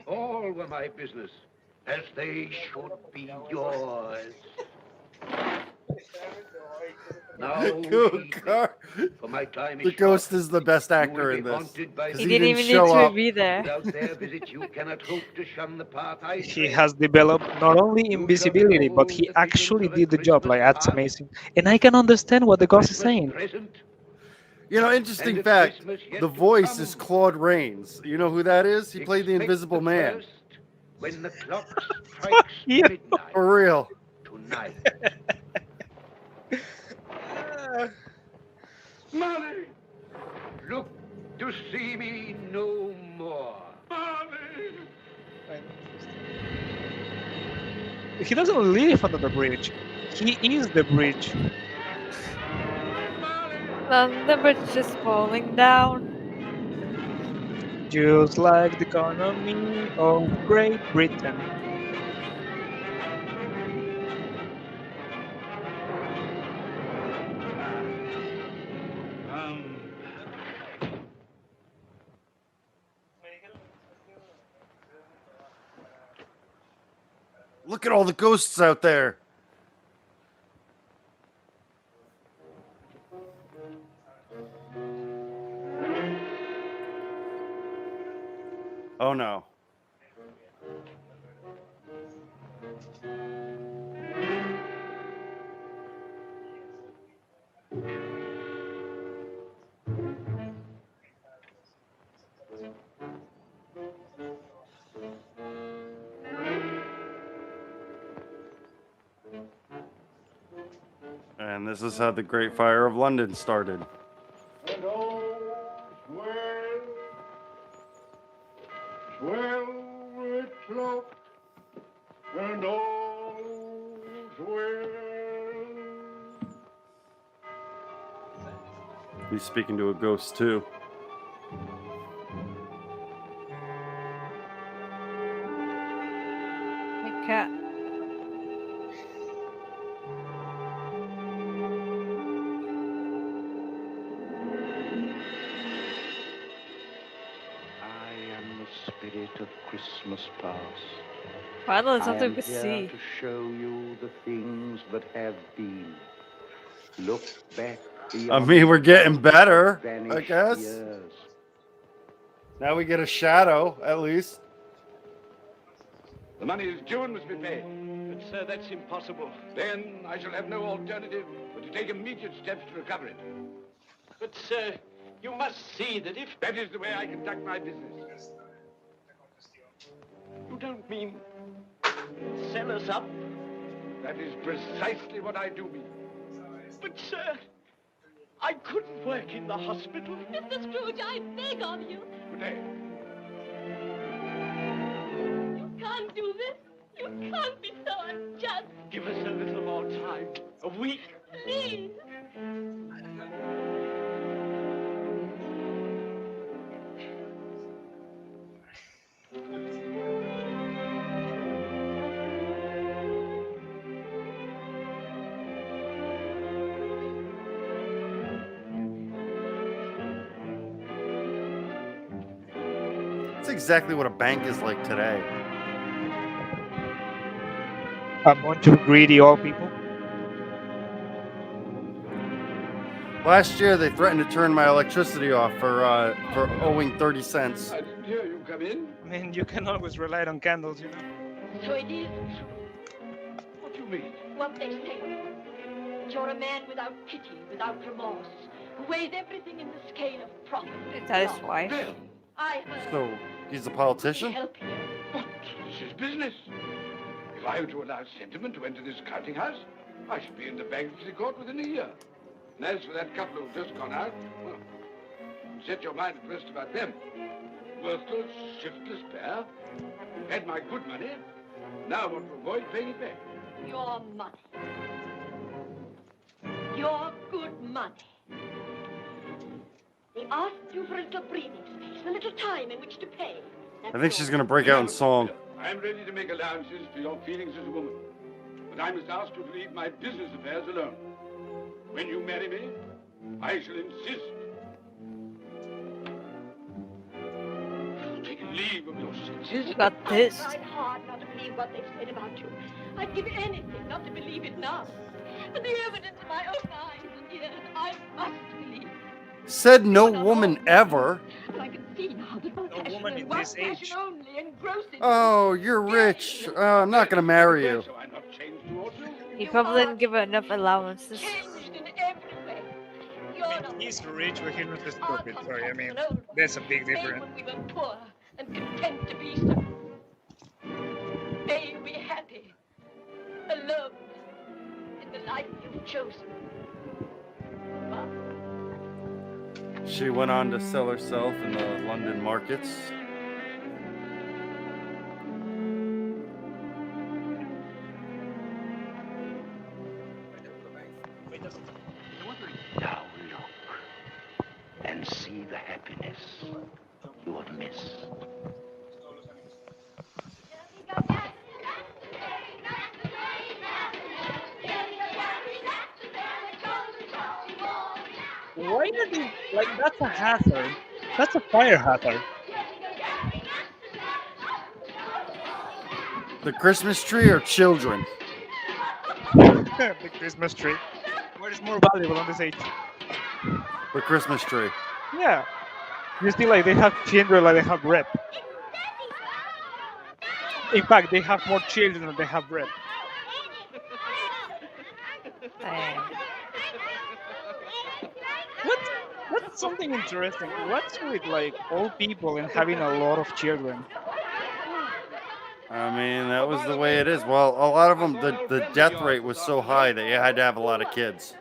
G: all were my business, as they should be yours. Now,
B: Cool
G: heed me,
B: car.
G: for my time is
B: The
G: short.
B: ghost is the best
G: You
B: actor
G: will be
B: in this.
G: haunted by
B: 'Cause
K: He
B: he
K: didn't
B: didn't
K: even
B: show
K: need to
B: up.
K: be there.
G: Without their visit, you cannot hope to shun the path I
C: He
G: tread.
C: has developed not only
G: You shall
C: invisibility, but
G: behold
C: he
G: the
C: actually
G: visions of a
C: did the job. Like,
G: Christmas
C: that's
G: past,
C: amazing. And I can understand what the ghost is
G: Christmas
C: saying.
G: present,
B: You know, interesting
G: and a
B: fact.
G: Christmas yet
B: The
G: to
B: voice
G: come.
B: is Claude Rains. You know who that is? He played the
G: Expect
B: Invisible
G: the
B: Man.
G: first when the clock strikes
C: you.
G: midnight
B: For real.
G: tonight.
J: Marley!
G: Look to see me no more.
J: Marley!
C: He doesn't live under the bridge. He is the bridge.
K: The bridge is falling down.
C: Just like the economy of Great Britain.
B: Look at all the ghosts out there. Oh no. And this is how the Great Fire of London started.
J: And all's well with cloak, and all's well.
B: He's speaking to a ghost too.
K: My cat.
G: I am the spirit of Christmas past.
K: Finally,
G: I
K: something
G: am
K: we could
G: here
K: see.
G: to show you the things that have been. Look back
B: I
G: beyond
B: mean, we're getting better, I
G: vanished
B: guess.
G: years.
B: Now we get a shadow, at least.
E: The money is due and must be paid. But, sir, that's impossible. Then I shall have no alternative but to take immediate steps to recover it.
J: But, sir, you must see that if...
E: That is the way I conduct my business.
J: You don't mean sell us up?
E: That is precisely what I do mean.
J: But, sir, I couldn't work in the hospital.
I: Mr. Scrooge, I beg of you.
E: Good day.
I: You can't do this. You can't be so unjust.
J: Give us a little more time. A week.
I: Please.
B: That's exactly what a bank is like today.
C: A bunch of greedy old people.
B: Last year, they threatened to turn my electricity off for owing 30 cents.
E: I didn't hear you come in.
C: I mean, you can always rely on candles, you know.
I: So it is true.
E: What do you mean?
I: What they say of you. That you're a man without pity, without remorse, who weighs everything in the scale of profit.
K: Is that his wife?
E: Well,
I: I heard.
B: So, he's a politician?
I: Help you.
E: but this is business. If I were to allow sentiment to enter this counting house, I should be in the bankruptcy court within a year. And as for that couple who've just gone out, well, set your mind at rest about them. Worthless, shiftless pair. Had my good money. Now want to avoid paying it back.
I: Your money. Your good money. They asked you for a little breathing space, a little time in which to pay.
B: I think she's going to break out in song.
E: I'm ready to make allowances for your feelings as a woman. But I must ask you to leave my business affairs alone. When you marry me, I shall insist. Take leave of your senses.
K: You got this.
I: I tried hard not to believe what they've said about you. I'd give anything not to believe it now. But the evidence in my own eyes and ears, I must believe.
B: Said no woman ever.
I: But I can see now that one passion
C: woman
I: and
C: in
I: one
C: this age.
I: passion only engrosses.
B: Oh, you're rich. I'm not going to marry you.
E: So I'm not changed towards you.
K: He probably didn't give her enough allowances.
I: Changed in every way. You're not
C: He's rich, but he's not
I: Our
C: stupid. Sorry, I
I: contract
C: mean,
I: was an old
C: there's a big
I: made
C: difference.
I: when we were poor and content to be so. May you be happy, alone, in the life you've chosen. Well,
B: She went on to sell herself in the London markets.
G: Now look and see the happiness you have missed.
C: Why are they like? That's a hazard. That's a fire hazard.
B: The Christmas tree or children?
C: The Christmas tree. What is more valuable on this age?
B: The Christmas tree.
C: Yeah. You see, like they have children, like they have rep. In fact, they have more children than they have bread.
K: Dang.
C: What's something interesting? What's with like old people and having a lot of children?
B: I mean, that was the way it is. Well, a lot of them, the death rate was so high that you had to have a lot of kids.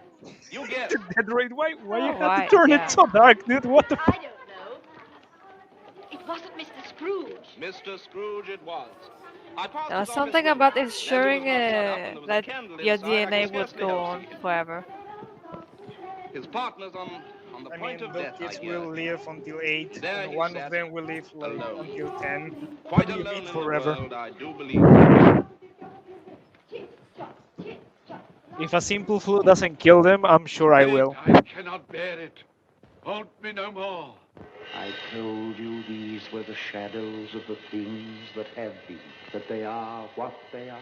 J: You get
C: The death rate? Why you
K: Oh,
C: have
K: why?
C: to turn
K: Yeah.
C: it so dark, dude? What the?
I: I don't know. It wasn't Mr. Scrooge.
J: Mr. Scrooge it was. I passed
K: There was
J: it on
K: something
J: Miss
K: about
J: Wynne.
K: ensuring
J: Letter was not shut up and there was a
K: that
J: candle
K: your
J: inside. I
K: DNA
J: could
K: would
J: scarcely
K: go
J: help
K: on
J: seeing it.
K: forever.
J: His partners on the
C: I
J: point
C: mean,
J: of
C: those
J: death,
C: kids
J: I hear.
C: will live until 8,
J: There
C: and
J: he
C: one of
J: sat,
C: them will live like
J: alone.
C: until 10.
J: Quite
C: What do you
J: alone
C: mean
J: in
C: forever?
J: the world, I do believe.
C: If a simple flu doesn't kill them, I'm sure I will.
G: I cannot bear it. Haunt me no more.
F: I told you these were the shadows of the things that have been, that they are what they are.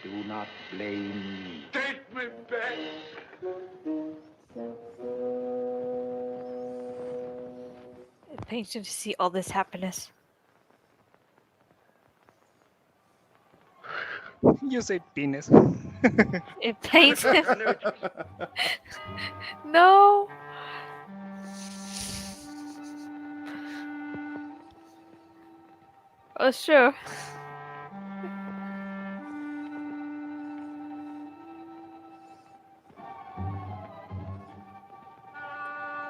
F: Do not blame me.
G: Take me back.
K: It pains you to see all this happiness.
C: You say penis.
K: It pains him. No. Oh, sure.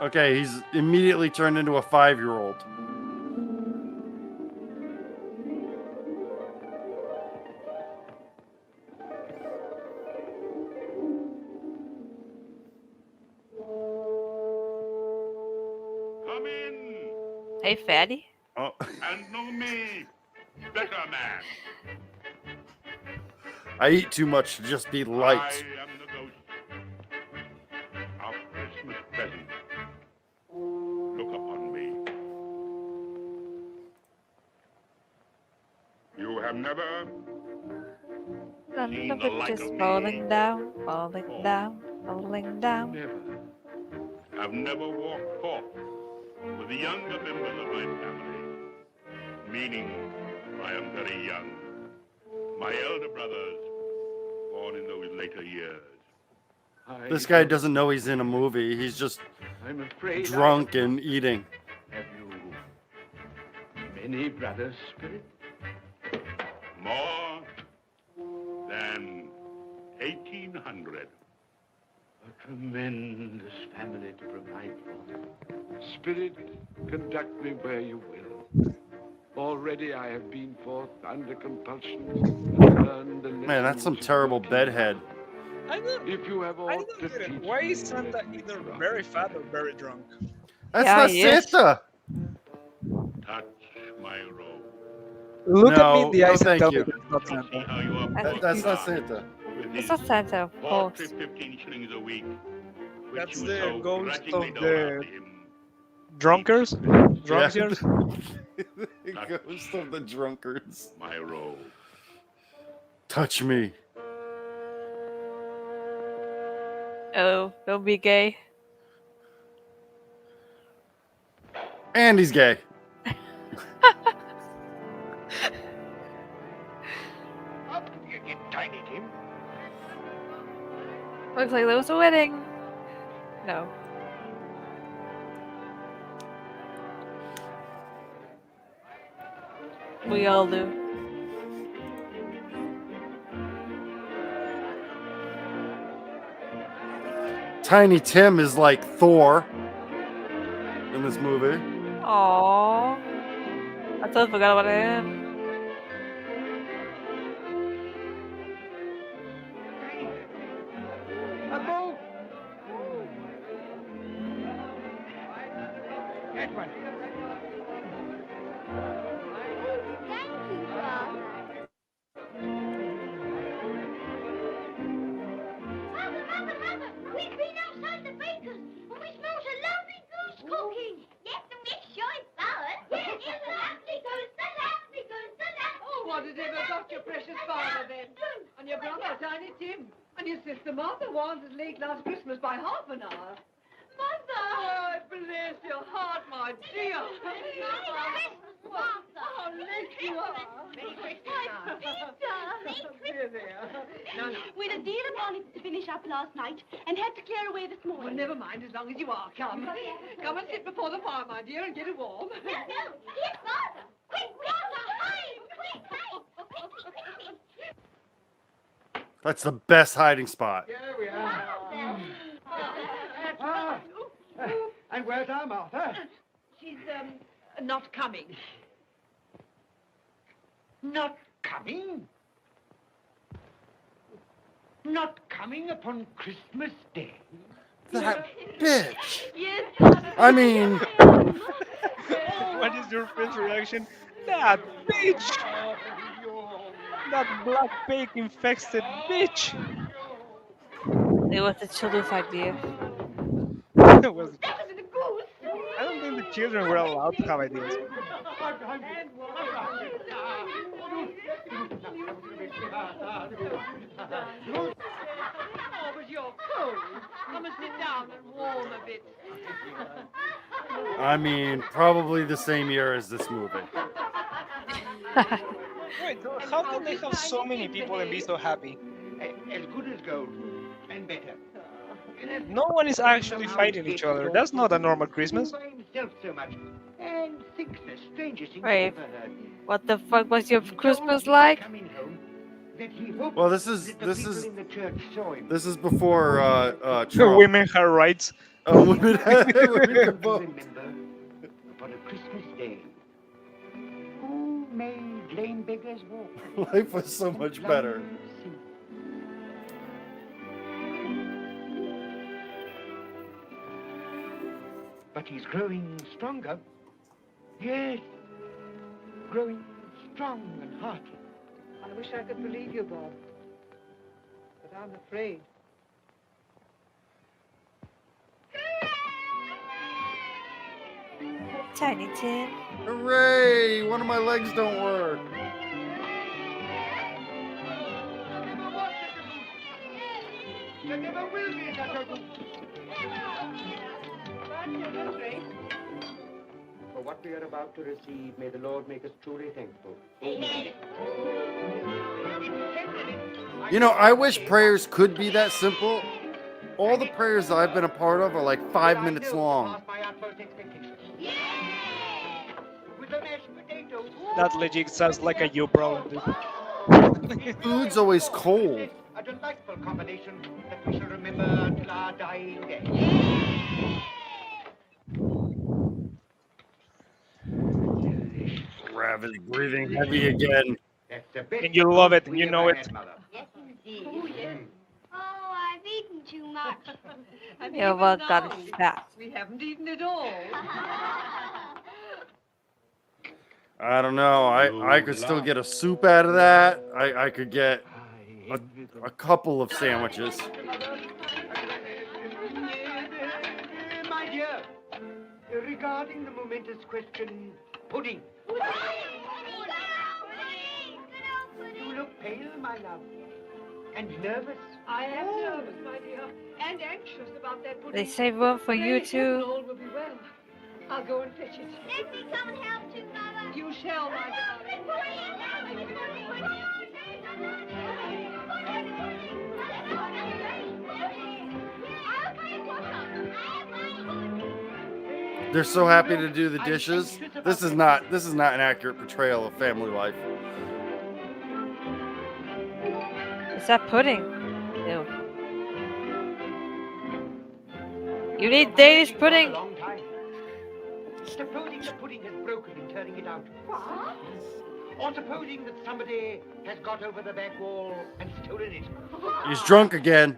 B: Okay, he's immediately turned into a 5-year-old.
E: Come in
K: Hey, fatty.
B: Oh,
E: and know me, better man.
B: I eat too much to just be light.
E: I am the ghost of Christmas present. Look upon me. You have never
K: None
E: seen
K: of
E: the
K: it
E: like
K: just
E: of me.
K: falling down, falling down, falling down.
E: I've never walked forth with the younger members of my family, meaning I am very young. My elder brothers, born in those later years.
B: This guy doesn't know he's in a movie. He's just
G: I'm afraid
B: drunk and eating.
G: Have you many brothers, Spirit?
E: More than 1,800.
G: A tremendous family to provide for. Spirit, conduct me where you will. Already I have been forth under compulsion and learned the
B: Man, that's some
G: lessons of
B: terrible
G: working
B: bedhead.
C: I don't,
G: If you have
C: I
G: aught
C: don't
G: to
C: get it.
G: teach
C: Why
G: me,
C: is Santa
G: let me
C: either
G: try.
C: very fat or very drunk?
B: That's
K: Yeah,
B: not
K: he is.
B: Santa.
E: Touch my robe.
C: Look at me in
B: No,
C: the
B: no,
C: eyes and
B: thank
C: tell
B: you.
C: me that's not
E: See
C: Santa.
E: how you are
B: That's not Santa.
E: with
K: It's
E: these
K: not Santa, of course.
E: 15 shillings a week. which
C: That's
E: you
C: the
E: so
C: ghost
E: grudgingly
C: of
E: dole
C: the
E: out to him.
C: drunkers?
B: Yeah.
C: Drunks?
B: The ghost of the drunkards.
E: My robe.
B: Touch me.
K: Oh, don't be gay.
B: And he's gay.
G: Up, you get tiny, Tim.
K: Looks like there was a wedding. No. We all do.
B: Tiny Tim is like Thor in this movie.
K: Aww. I totally forgot about him.
J: Apple! Get one.
I: Thank you, Father. Mother, we've been outside the baker's and we smelled a lovely goose cooking. Yes, and we sure flowers. Yes, it's a lovely goose, a lovely goose, a lovely
L: Oh, what has ever got your precious father then? And your brother, Tiny Tim. And your sister Martha was as late last Christmas by half an hour.
I: Mother!
L: Oh, bless your heart, my dear.
I: Christmas, Martha!
L: Oh, Nick, you are.
I: Merry Christmas,
L: There, there. No, no.
I: We'd a deal upon it to finish up last night and had to clear away this morning.
L: Well, never mind, as long as you are. Come. Come and sit before the fire, my dear, and get it warm.
I: No, here's Martha. Quick, Martha, hide! Quick, hide!
B: That's the best hiding spot.
H: Here we are. And where's our Martha?
L: She's, not coming.
H: Not coming? Not coming upon Christmas Day?
B: That bitch.
L: Yes.
B: I mean,
C: What is your first reaction? That bitch! That black pig infested bitch!
K: It was the children's idea.
C: It was- I don't think the children were allowed to have ideas.
L: Oh, but you're cold. Come and sit down and warm a bit.
B: I mean, probably the same year as this movie.
C: Wait, how can they have so many people and be so happy?
H: As good as gold, and better.
C: No one is actually fighting each other. That's not a normal Christmas.
H: By himself so much, and thinks the strangest thing
K: Wait.
H: I've ever heard.
K: What the fuck was your Christmas like?
H: Coming home, that he hoped
B: Well, this
H: that
B: is
H: in the church saw him.
B: this is before
C: The
B: Trump.
C: women have rights.
B: Women
H: Do
B: have
H: you
B: vote.
H: remember, upon a Christmas day, who made lame beggars walk?
B: Life was so much better.
H: But he's growing stronger. Yes, growing strong and hearty.
L: I wish I could believe you, Bob. But I'm afraid.
K: Tiny Tim.
B: Hooray! One of my legs don't work.
H: There never will be such a good. For what we are about to receive, may the Lord make us truly thankful. Amen.
B: You know, I wish prayers could be that simple. All the prayers that I've been a part of are like 5 minutes long.
C: That legit sounds like a you problem, dude.
B: Food's always cold.
H: A delightful combination that we shall remember until our dying day.
B: Rav is breathing heavy again.
C: And you love it, and you know it.
I: Yes, indeed. Oh, yes. Oh, I've eaten too much.
L: And
K: Yeah,
L: even
K: well,
L: now,
K: got fat.
L: we haven't eaten it all.
B: I don't know. I could still get a soup out of that. I could get a couple of sandwiches.
H: My dear, regarding the momentous question, pudding. You look pale, my love, and nervous.
L: I am nervous, my dear, and anxious about that pudding.
K: They save room for you
L: Pray
K: too.
L: All will be well. I'll go and fetch it.
I: Let me come and help too, Mother.
L: You shall, my darling.
B: They're so happy to do the dishes. This is not an accurate portrayal of family life.
K: Is that pudding? Ew. You need Danish pudding.
H: A long time. Supposing the pudding has broken in turning it out.
I: What?
H: Or supposing that somebody has got over the back wall and stolen it.
B: He's drunk again.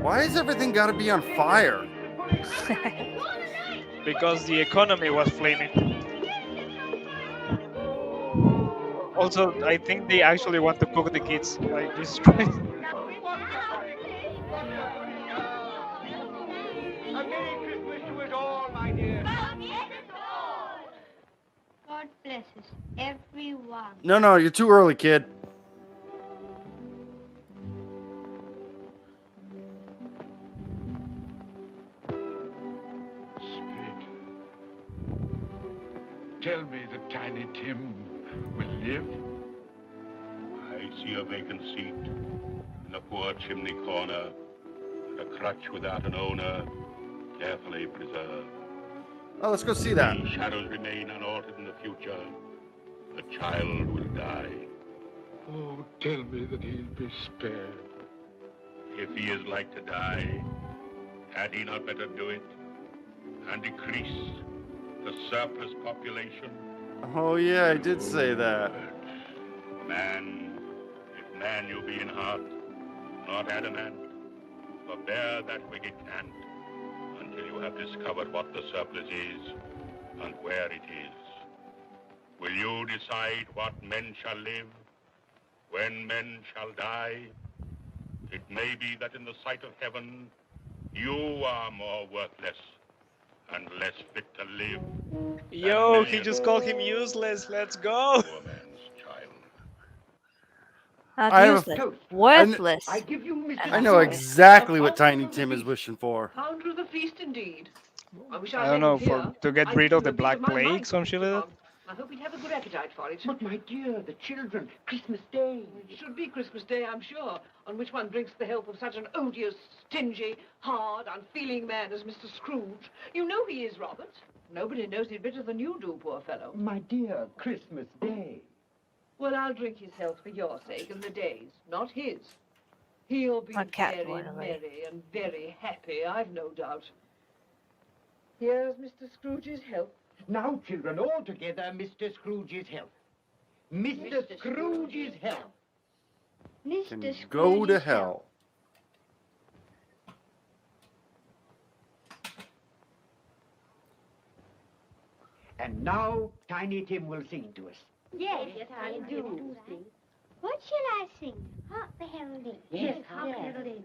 B: Why has everything got to be on fire?
C: Because the economy was flaming. Also, I think they actually want to cook the kids. Like, this is crazy.
H: A Merry Christmas to us all, my dear.
L: My
M: God bless us, everyone.
B: No, you're too early, kid.
G: Spirit, tell me that Tiny Tim will live.
N: I see a vacant seat in a poor chimney corner, and a crutch without an owner, carefully preserved.
B: Oh, let's go see that.
N: The shadows remain unaltered in the future. The child will die.
G: Oh, tell me that he'll be spared.
N: If he is like to die, had he not better do it and decrease the surplus population?
B: Oh, yeah, I did say that.
N: Man, if man you be in heart, not adamant, forbear that wicked cant until you have discovered what the surplus is and where it is. Will you decide what men shall live, when men shall die? It may be that in the sight of heaven, you are more worthless and less fit to live.
C: Yo, he just called him useless. Let's go.
N: Poor man's child.
K: Not
B: I have a-
K: useless. Worthless.
L: I give you Mr.
B: I know exactly what Tiny Tim is wishing for.
L: Founder of the feast, indeed. I wish
C: I don't know,
L: had him here.
C: to get
L: I'd
C: rid
L: give
C: of the
L: him a piece
C: Black
L: of my mind
C: Plague, some
L: for
C: shit like that.
L: once. I hope he'd have a good appetite for it.
H: But, my dear, the children, Christmas Day.
L: It should be Christmas Day, I'm sure, on which one drinks the health of such an odious, stingy, hard, unfeeling man as Mr. Scrooge. You know he is, Robert. Nobody knows it better than you do, poor fellow.
H: My dear, Christmas Day.
L: Well, I'll drink his health for your sake and the day's, not his. He'll be
K: My cat
L: very
K: went away.
L: merry and very happy, I've no doubt. Here's Mr. Scrooge's health.
H: Now, children, all together, Mr. Scrooge's health. Mr. Scrooge's health.
B: Can go to hell.
H: And now, Tiny Tim will sing to us.
M: Yes, I do. What shall I sing? Hark the heralding.
H: Yes,
M: hark the heralding.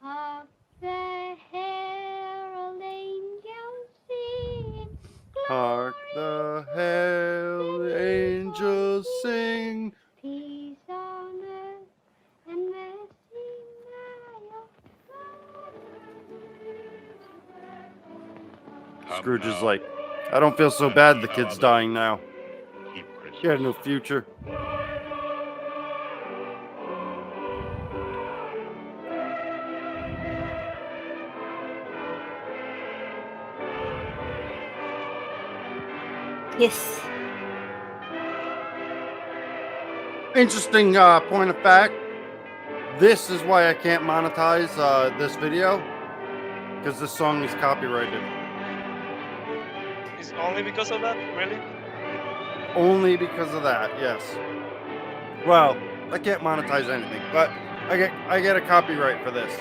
M: Hark the herald angels sing.
B: Hark the herald angels sing.
M: Peace on earth and mercy nigh.
B: Scrooge is like, I don't feel so bad the kid's dying now. He had no future.
K: Yes.
B: Interesting point of fact. This is why I can't monetize this video, because this song is copyrighted.
C: It's only because of that? Really?
B: Only because of that, yes. Well, I can't monetize anything, but I get a copyright for this.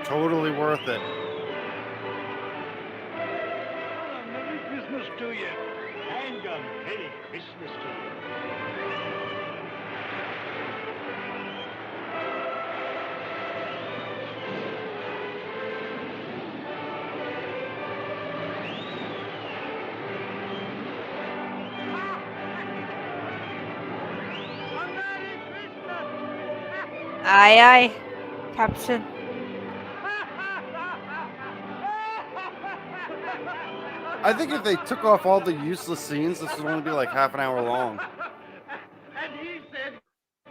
B: Totally worth it.
F: Merry Christmas to you. And a Merry Christmas to you.
K: Aye, aye, Captain.
B: I think if they took off all the useless scenes, this would only be like half an hour long.
J: And he said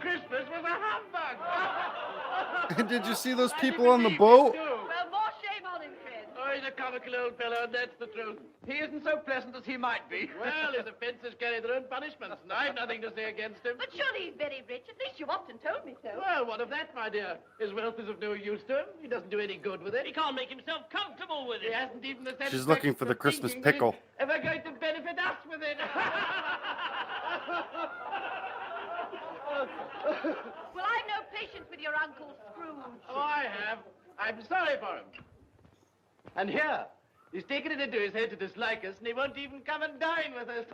J: Christmas was a humbug.
B: And did you see those people on the boat?
L: Well, more shame on him, friend.
J: Oh, he's a comical old fellow, and that's the truth. He isn't so pleasant as he might be. Well, his offences carry their own punishments, and I've nothing to say against him.
I: But surely he's very rich. At least you often told me so.
J: Well, what of that, my dear? His wealth is of no use to him. He doesn't do any good with it. He can't make himself comfortable with it. He hasn't even the satisfaction
B: She's looking for the
J: of
B: Christmas
J: thinking
B: pickle.
J: he's ever going to benefit us with it.
I: Well, I've no patience with your Uncle Scrooge.
J: Oh, I have. I'm sorry for him. And here, he's taken it into his head to dislike us, and he won't even come and dine with us.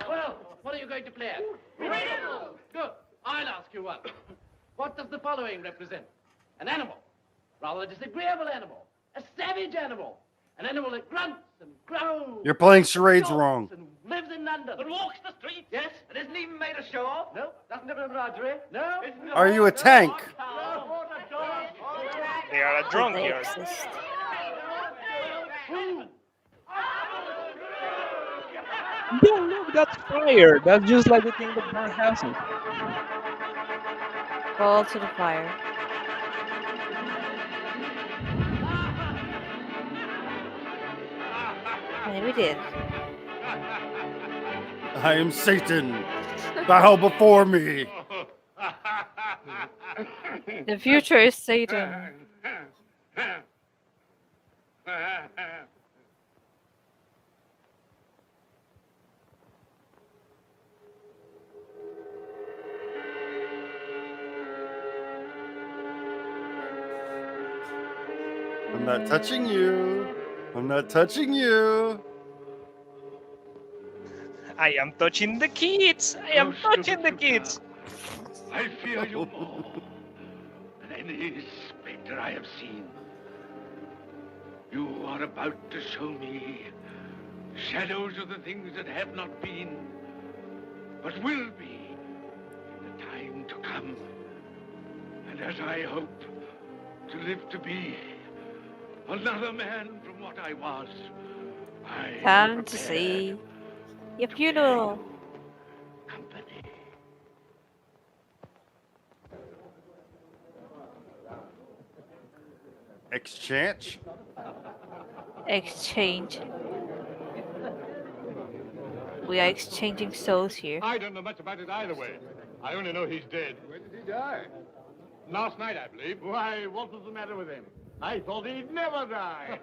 J: Well, what are you going to play at? Good. I'll ask you one. What does the following represent? An animal. Rather a disagreeable animal. A savage animal. An animal that grunts and growls.
B: You're playing charades wrong.
J: And lives in London. That walks the streets. Yes. And isn't even made a show of. No. Doesn't have embroidery. No.
B: Are you a tank?
C: They are a drunk here. Yeah, look, that's fire. That's just like the thing that burn houses.
K: Fall to the fire. And we did.
B: I am Satan. Bow before me.
K: The future is Satan.
B: I'm not touching you. I'm not touching you.
C: I am touching the kids. I am touching the kids.
E: I fear you more than any spectre I have seen. You are about to show me shadows of the things that have not been, but will be in the time to come. And as I hope to live to be another man from what I was, I
K: Come to see your funeral.
E: company.
B: Exchange?
K: Exchange. We are exchanging souls here.
J: I don't know much about it either way. I only know he's dead. When did he die? Last night, I believe. Why, what was the matter with him? I thought he'd never die.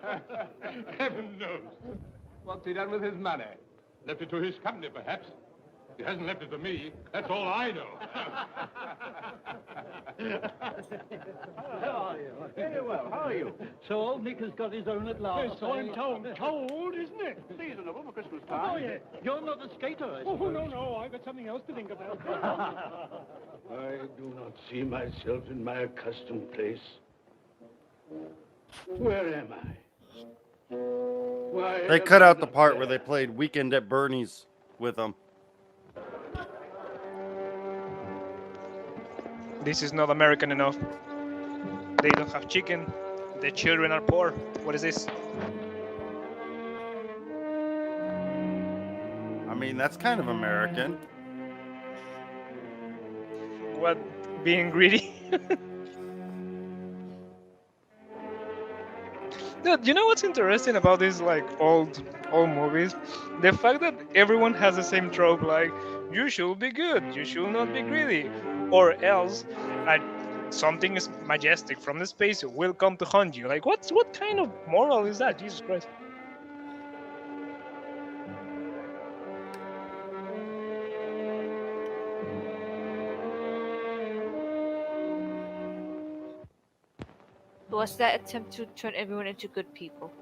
J: Heaven knows. What's he done with his money? Left it to his company, perhaps. He hasn't left it to me. That's all I know.
O: How are you? Very well. How are you? So old Nick has got his own at last.
J: Yes, so I'm told. Cold, isn't it? Seasonable for Christmas time.
O: Oh, yeah. You're not a skater, I
J: Oh,
O: suppose.
J: no. I've got something else to think about. I do not see myself in my accustomed place. Where am I? Why
B: They cut out the part where they played Weekend at Bernie's with them.
C: This is not American enough. They don't have chicken. The children are poor. What is this?
B: I mean, that's kind of American.
C: What? Being greedy? Dude, you know what's interesting about these like old movies? The fact that everyone has the same trope, like you should be good, you should not be greedy, or else something is majestic from the space will come to hunt you. Like what kind of moral is that? Jesus Christ.
K: Was that attempt to turn everyone into good people?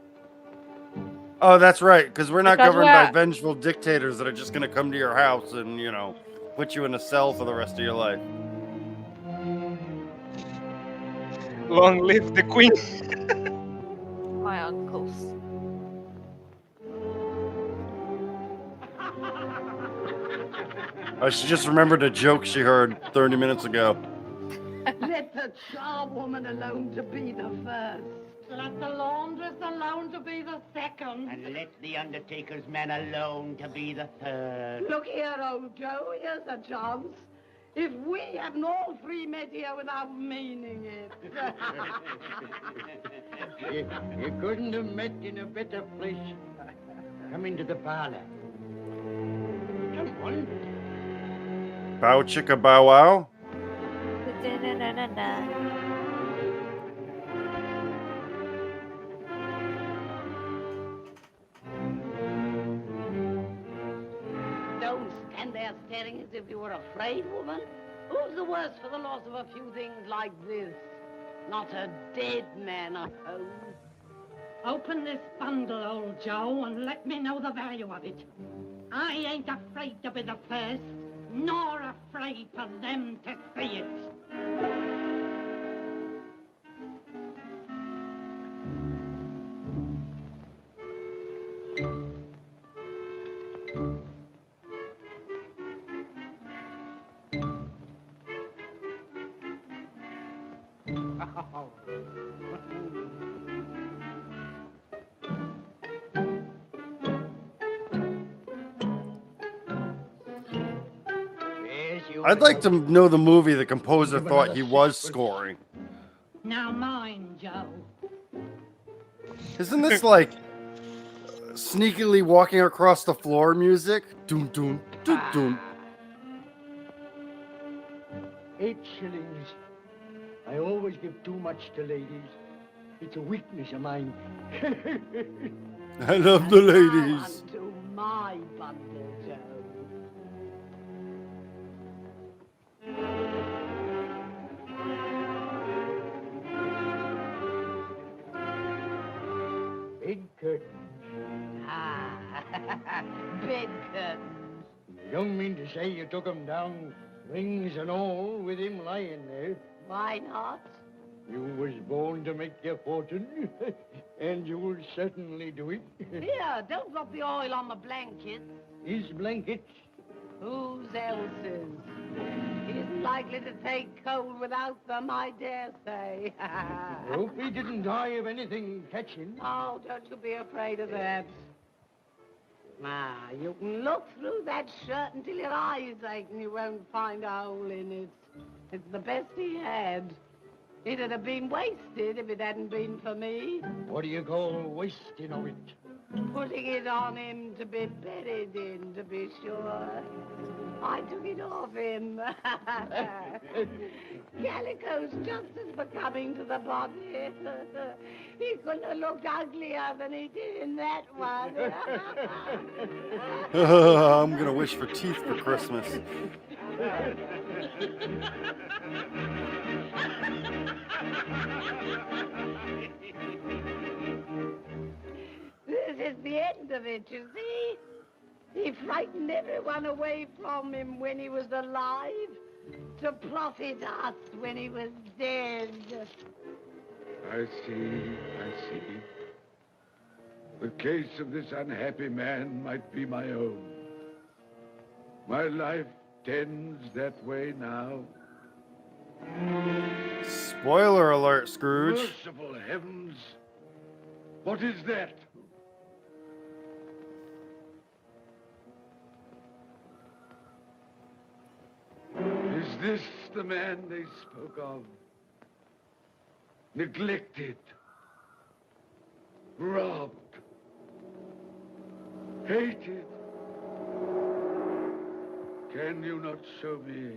B: Oh, that's right, because we're not
K: Because
B: governed by
K: we're-
B: vengeful dictators that are just going to come to your house and, you know, put you in a cell for the rest of your life.
C: Long live the queen.
K: My uncles.
B: She just remembered a joke she heard 30 minutes ago.
P: Let the charwoman alone to be the first. Let the laundress alone to be the second.
H: And let the undertaker's man alone to be the third.
P: Look here, old Joe, here's a chance. If we hadn't all three met here without meaning it.
H: You couldn't have met in a better place. Come into the parlor. Come on.
B: Bow chicka bow wow.
P: Don't stand there staring as if you were afraid, woman. Who's the worse for the loss of a few things like this? Not a dead man, I hope.
Q: Open this bundle, old Joe, and let me know the value of it. I ain't afraid to be the first. nor afraid for them to see it.
B: I'd like to know the movie the composer thought he was scoring.
Q: Now mine, Joe.
B: Isn't this like sneakily walking across the floor music? Doom, doom, doom, doom.
H: 8 shillings. I always give too much to ladies. It's a weakness of mine.
B: I love the ladies.
P: To my bundle, Joe.
H: Big curtains.
P: Ah, big curtains.
H: You don't mean to say you took 'em down, rings and all, with him lying there?
P: Why not?
H: You was born to make your fortune, and you'll certainly do it.
P: Here, don't drop the oil on the blankets.
H: His blankets?
P: Whose else's? He isn't likely to take cold without them, I dare say.
H: Hope he didn't die of anything catching.
P: Oh, don't you be afraid of that. Now, you can look through that shirt until your eyes ache and you won't find a hole in it. It's the best he had. It'd have been wasted if it hadn't been for me.
H: What do you call wasting of it?
P: Putting it on him to be buried in, to be sure. I took it off him. Calico's just as becoming to the body. He couldn't have looked uglier than he did in that one.
B: I'm gonna wish for teeth for Christmas.
P: This is the end of it, you see. He frightened everyone away from him when he was alive to profit us when he was dead.
G: I see. The case of this unhappy man might be my own. My life tends that way now.
B: Spoiler alert, Scrooge.
G: Merciful heavens! What is that? Is this the man they spoke of? Neglected, robbed, hated. Can you not show me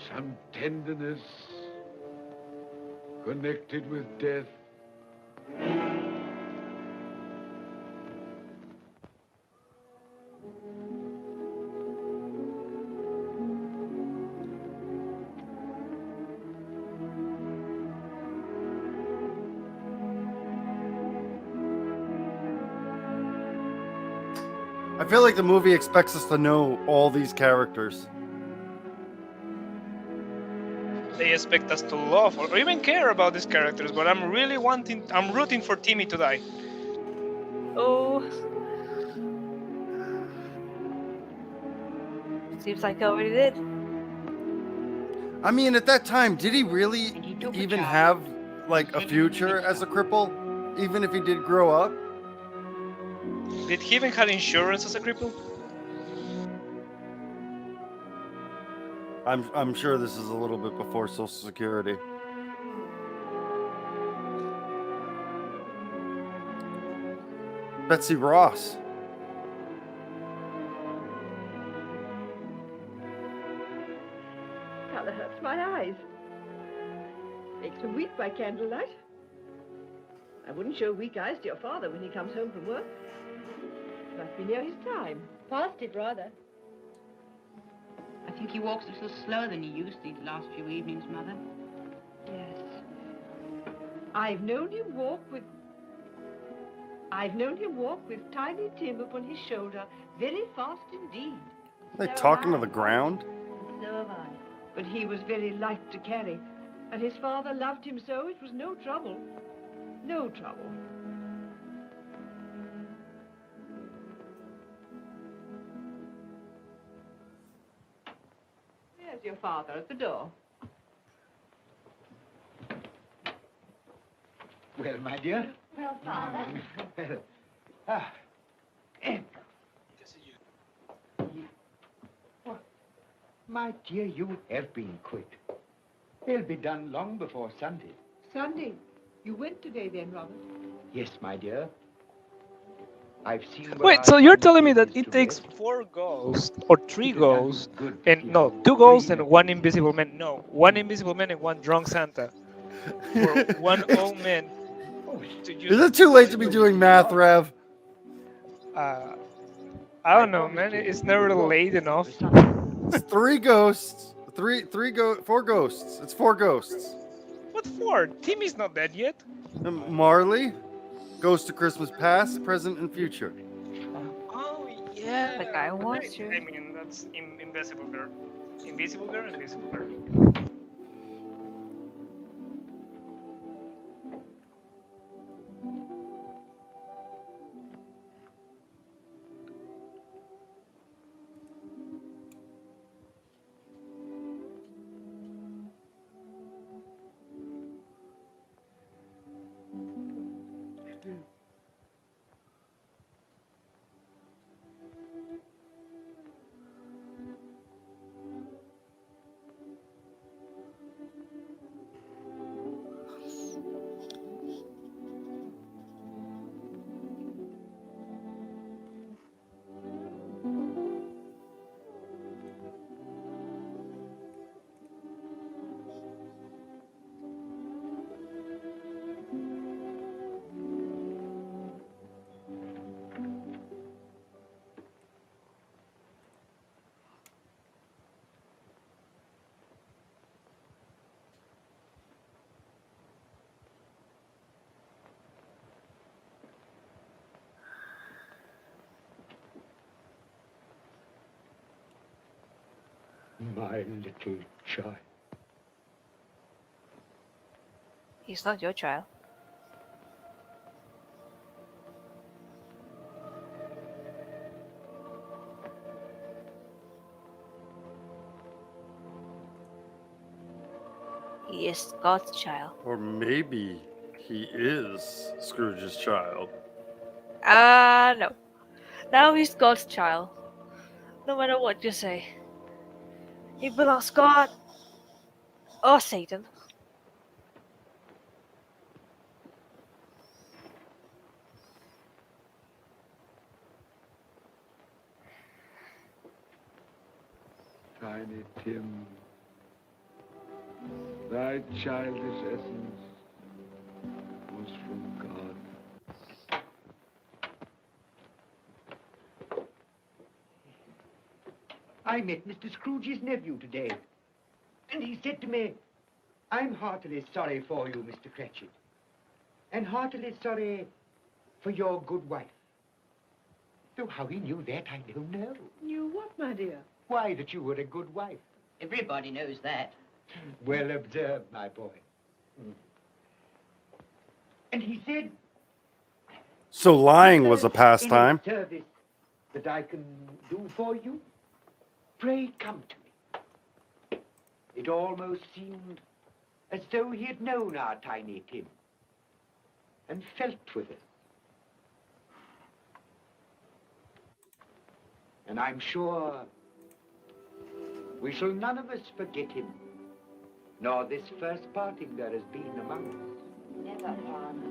G: some tenderness connected with death?
B: I feel like the movie expects us to know all these characters.
C: They expect us to love or even care about these characters, but I'm rooting for Timmy to die.
K: Oh. Seems like I already did.
B: I mean, at that time, did he really even have like a future as a cripple? Even if he did grow up?
C: Did he even have insurance as a cripple?
B: I'm sure this is a little bit before Social Security. Betsy Ross.
L: Colour hurts my eyes. Makes me weak by candlelight. I wouldn't show weak eyes to your father when he comes home from work. Must be near his time.
R: Past it, rather.
S: I think he walks a little slower than he used these last few evenings, Mother.
L: Yes. I've known him walk with Tiny Tim upon his shoulder, very fast indeed.
B: Are they talking to the ground?
L: So have I. But he was very light to carry. And his father loved him so it was no trouble. No trouble. There's your father at the door.
H: Well, my dear.
M: Well, Father.
H: My dear, you have been quick. They'll be done long before Sunday.
L: Sunday. You went today then, Robert?
H: Yes, my dear. I've seen... what
C: Wait,
H: I
C: so you're
H: find
C: telling me
H: is
C: that
H: to
C: it takes
H: rest.
C: 4 ghosts or 3 ghosts and no, 2 ghosts and 1 invisible man? No, 1 invisible man and 1 drunk Santa for 1 old man to use.
B: Is it too late to be doing math, Rev?
C: I don't know, man. It's never late enough.
B: It's 3 ghosts. 4 ghosts. It's 4 ghosts.
C: What for? Timmy's not dead yet.
B: Marley, Ghost of Christmas Past, Present, and Future.
C: Oh yeah.
K: The guy wants you.
C: I mean, that's Invisible Girl. Invisible Girl, Invisible Girl.
H: My little child.
K: He's not your child. He is God's child.
B: Or maybe he is Scrooge's child.
K: No. Now he's God's child. No matter what you say. He belongs to God or Satan.
G: Tiny Tim, thy childish essence was from God.
H: I met Mr. Scrooge's nephew today, and he said to me, I'm heartily sorry for you, Mr. Cratchit, and heartily sorry for your good wife. Though how he knew that, I don't know.
L: Knew what, my dear?
H: Why, that you were a good wife.
S: Everybody knows that.
H: Well observed, my boy. And he said...
B: So lying was a pastime.
H: Any service that I can do for you, pray come to me. It almost seemed as though he had known our Tiny Tim and felt with us. And I'm sure we shall none of us forget him, nor this first parting there has been among us.
M: Never, Father.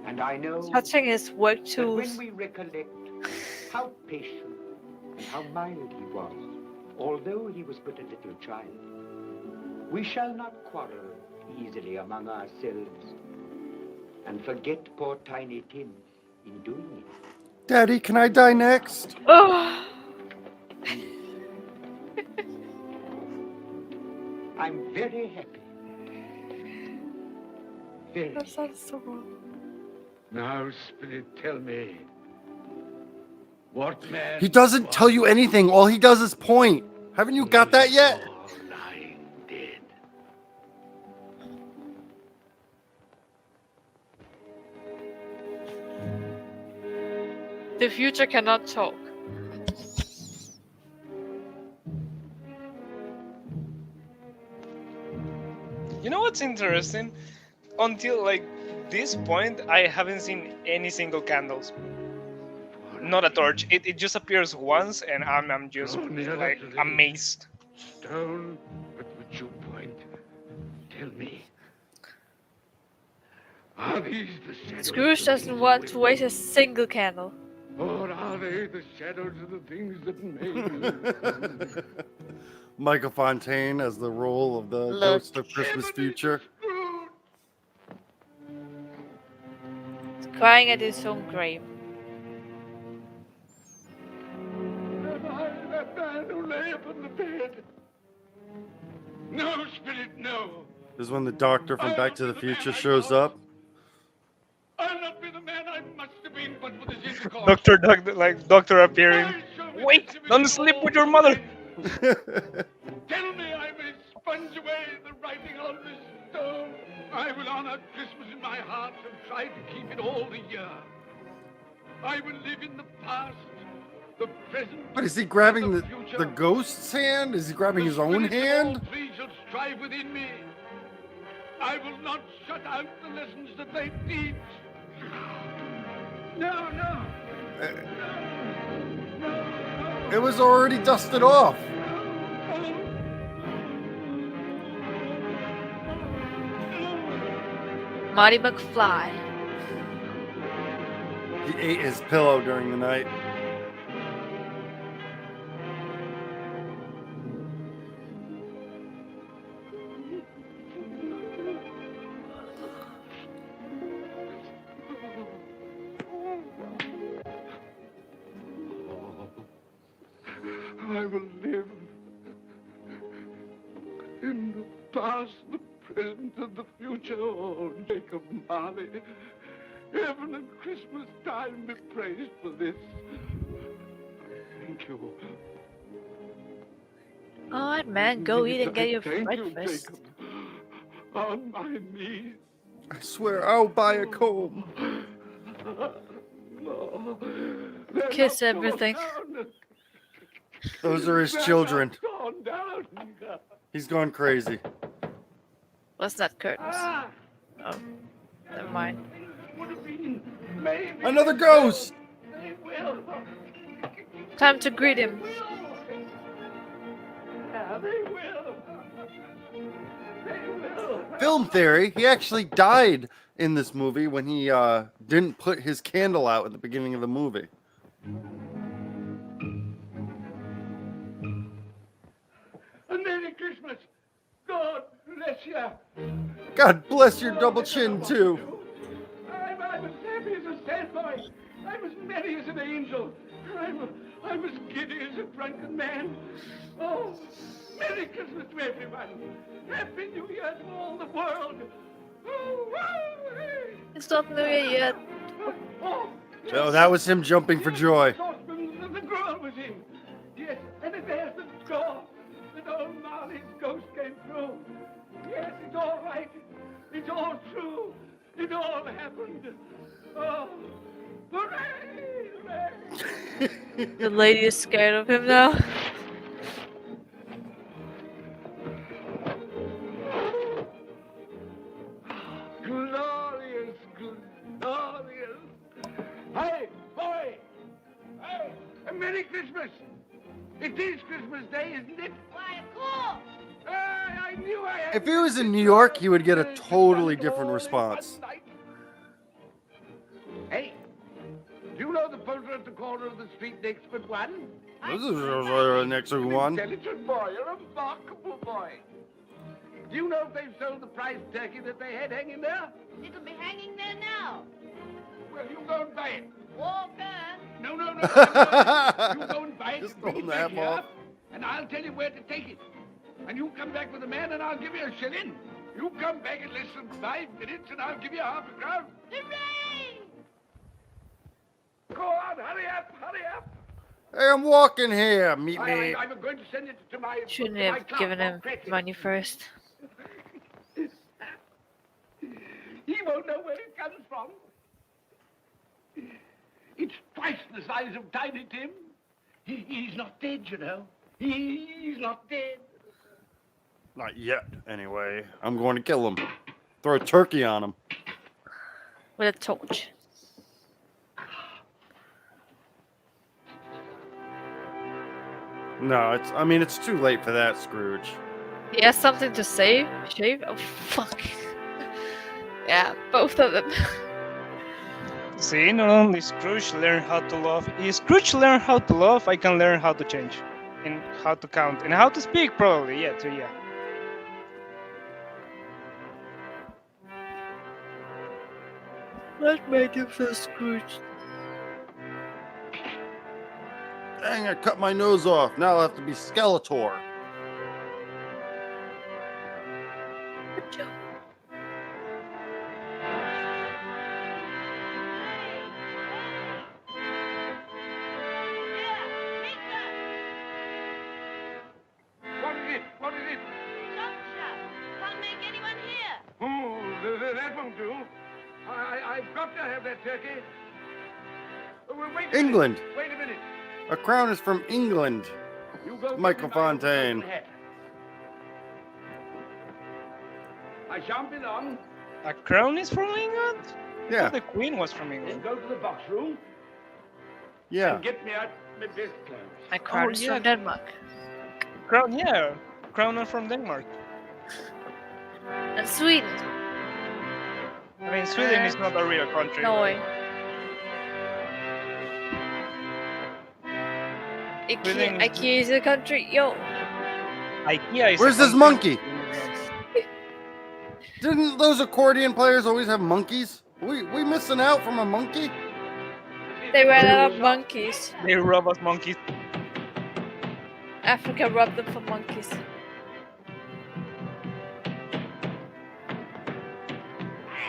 H: And I know
K: Touching his work
H: that
K: tools.
H: when we recollect how patient and how mild he was, although he was but a little child, we shall not quarrel easily among ourselves and forget poor Tiny Tim in doing it.
B: Daddy, can I die next?
K: Oh.
H: I'm very happy. Very.
K: That sounds so wrong.
G: Now, Spirit, tell me, What man?
B: He doesn't tell you anything. All he does is point. Haven't you got that yet?
G: Lying dead.
D: The future cannot talk.
C: You know what's interesting? Until like this point, I haven't seen any single candles. Not a torch. It just appears once, and I'm just like amazed.
G: Stone, at which you point. Tell me. Are these the shadows?
K: Scrooge doesn't want to waste a single candle.
G: Or are they the shadows of the things that made you?
B: Michael Fontaine as the role of the Ghost of Christmas Future.
K: He's crying at his own grave.
G: Am I that man who lay upon the bed? No, Spirit, no.
B: This is when the doctor from Back to the Future shows up.
G: I'll not be the man I must have been, but for this intercourse.
C: Doctor appearing. Wait, don't sleep with your mother.
G: Tell me I may sponge away the writing on this stone. I will honor Christmas in my heart and try to keep it all the year. I will live in the past, the present.
B: But is he grabbing
G: and
B: the ghost's hand? Is he grabbing his own hand?
G: All three shall strive within me. I will not shut out the lessons that they teach. No, no.
B: It was already dusted off.
K: Marty McFly.
B: He ate his pillow during the night.
G: I will live in the past, the present, and the future. Oh, Jacob Marley, heaven and Christmas time be praised for this. Thank you.
K: Alright, man, go eat and get your
G: Thank
K: breakfast.
G: you, Jacob. On my knees.
B: I swear I'll buy a comb.
G: No,
K: Kiss everything.
B: Those are his children.
G: Gone down.
B: He's gone crazy.
K: What's that, curtains? Oh, never mind.
B: Another ghost!
K: Time to greet him.
B: Film theory, he actually died in this movie when he didn't put his candle out at the beginning of the movie.
G: A Merry Christmas. God bless you.
B: God bless your double chin, too.
G: I'm as happy as a sandboy. I'm as merry as an angel. I'm as giddy as a drunken man. Oh, Merry Christmas to everyone. Happy New Year to all the world. Oh, wow, hey.
K: It's not New Year yet.
G: Oh,
B: Oh, that was him jumping for joy.
G: the girl was in. Yes, and there's the door. That old Marley's ghost came through. Yes, it's all right. It's all true. It all happened. Oh, hooray! Hooray!
K: The lady is scared of him now.
G: Glorious, glorious. Hey, boy! Hey, a Merry Christmas! It is Christmas Day, isn't it?
I: Why, of course.
G: I knew I had...
B: If he was in New York, he would get a totally different response.
G: Hey, do you know the poultry at the corner of the street next but one?
B: This is the next one.
G: Intelligent boy, a remarkable boy. Do you know if they've sold the prize turkey that they had hanging there?
I: It'll be hanging there now.
G: Well, you go and buy it.
I: Walker.
G: No. You go and buy it.
B: Just
G: Bring
B: hold
G: it
B: the
G: back
B: apple
G: here,
B: off.
G: and I'll tell you where to take it. And you come back with the man, and I'll give you a shilling. You come back in less than 5 minutes, and I'll give you half a crown.
I: Hooray!
G: Go on, hurry up, hurry up.
B: Hey, I'm walking here. Meet me.
E: I'm going to send it to my.
K: Shouldn't
E: to my
K: have
E: club.
K: given him
E: Crazy.
K: money first.
E: He won't know where it comes from. It's twice the size of Tiny Tim. He's not dead, you know. He's not dead.
B: Not yet, anyway. I'm going to kill him. Throw a turkey on him.
K: With a torch.
B: No, it's too late for that, Scrooge.
K: He has something to say? Shave? Oh, fuck. Yeah, both of them.
C: See, not only Scrooge learned how to love. If Scrooge learned how to love, I can learn how to change. And how to count. And how to speak, probably. Yeah, too, yeah.
K: What made him so Scrooge?
B: Dang, I cut my nose off. Now I'll have to be Skeletor.
E: What is it?
I: Can't make anyone hear.
E: Oh, that won't do. I've got to have that turkey. Wait a
B: England.
E: minute. Wait a minute.
B: A crown is from England.
E: You go
B: Michael
E: get me my
B: Fontaine.
E: golden hat. I shan't be long.
C: A crown is from England? I
B: Yeah.
C: thought the Queen was from
E: Then
C: England.
E: go to the box room
B: Yeah.
E: and get me out my best clothes.
K: My crown is from Denmark.
C: Crown, yeah. Crown are from Denmark.
K: And Sweden.
C: I mean, Sweden is not a real country.
K: Norway.
C: Sweden is-
K: IKEA is a country. Yo.
C: IKEA is
B: Where's
C: a
B: this
C: country.
B: monkey? Didn't those accordion players always have monkeys? We missing out from a monkey?
K: They ran out of monkeys.
C: They rob us monkeys.
K: Africa robbed them for monkeys.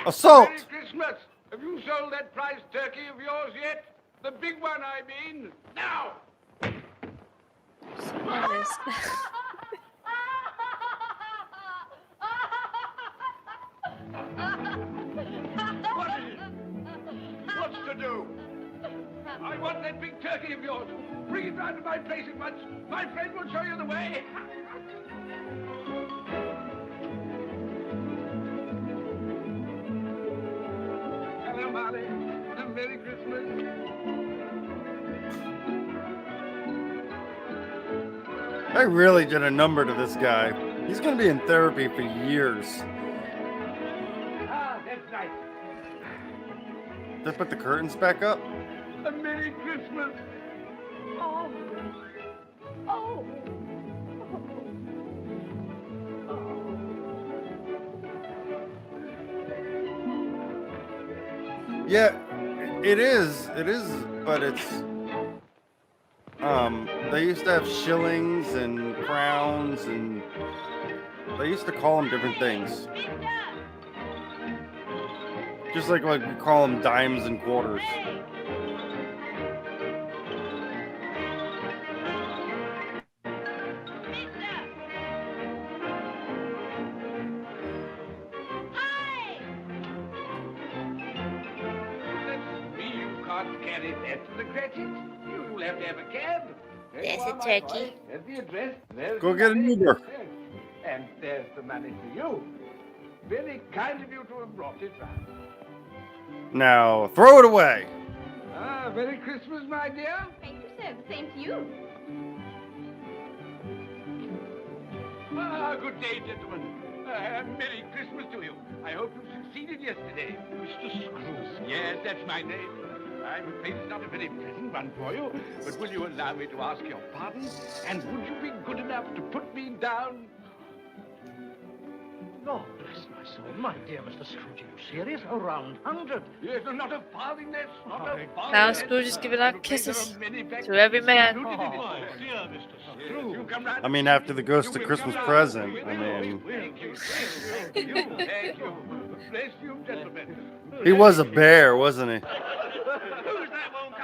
B: Assault!
E: Merry Christmas! Have you sold that prize turkey of yours yet? The big one, I mean. Now! What is it? What's to do? I want that big turkey of yours. Bring it round to my place at once. My friend will show you the way. Hello, Molly. And Merry Christmas.
B: I really did a number to this guy. He's gonna be in therapy for years.
E: Ah, that's nice.
B: Did I put the curtains back up?
E: A Merry Christmas.
I: Oh. Oh.
B: Yeah, it is, but it's they used to have shillings and crowns, and they used to call them different things. Just like we call them dimes and quarters.
E: You can't carry that to the Cratchit. You'll have to have a cab.
M: There's
E: you
M: a
E: are, my
M: turkey.
E: boy. There's the address. There's
B: Go
E: the
B: get an
E: money.
B: Uber.
E: Yes. And there's the money for you. Very kind of you to have brought it round.
B: Now throw it away.
E: Ah, Merry Christmas, my dear.
I: Thank you, sir. The same to you.
E: Ah, good day, gentlemen. Merry Christmas to you. I hope you succeeded yesterday. Mr. Scrooge. Yes, that's my name. I'm afraid it's not a very pleasant one for you, but will you allow me to ask your pardon? And would you be good enough to put me down?
O: Lord bless my soul. My dear Mr. Scrooge, are you serious? A round 100?
E: Yes, not a farthing less, not a farthing
K: Now
E: less.
K: Scrooge is giving out
E: I'm afraid there
K: kisses
E: are many factors
K: to every man.
E: included in this.
O: My dear Mr.
E: Yes,
O: Scrooge.
E: you come round.
B: I mean, after the Ghost
E: You
B: of
E: will
B: Christmas
E: come
B: Present.
E: round.
B: I mean,
E: Thank you, thank you, thank you. Bless you, gentlemen.
B: he was a bear, wasn't he?
E: Who's that won't come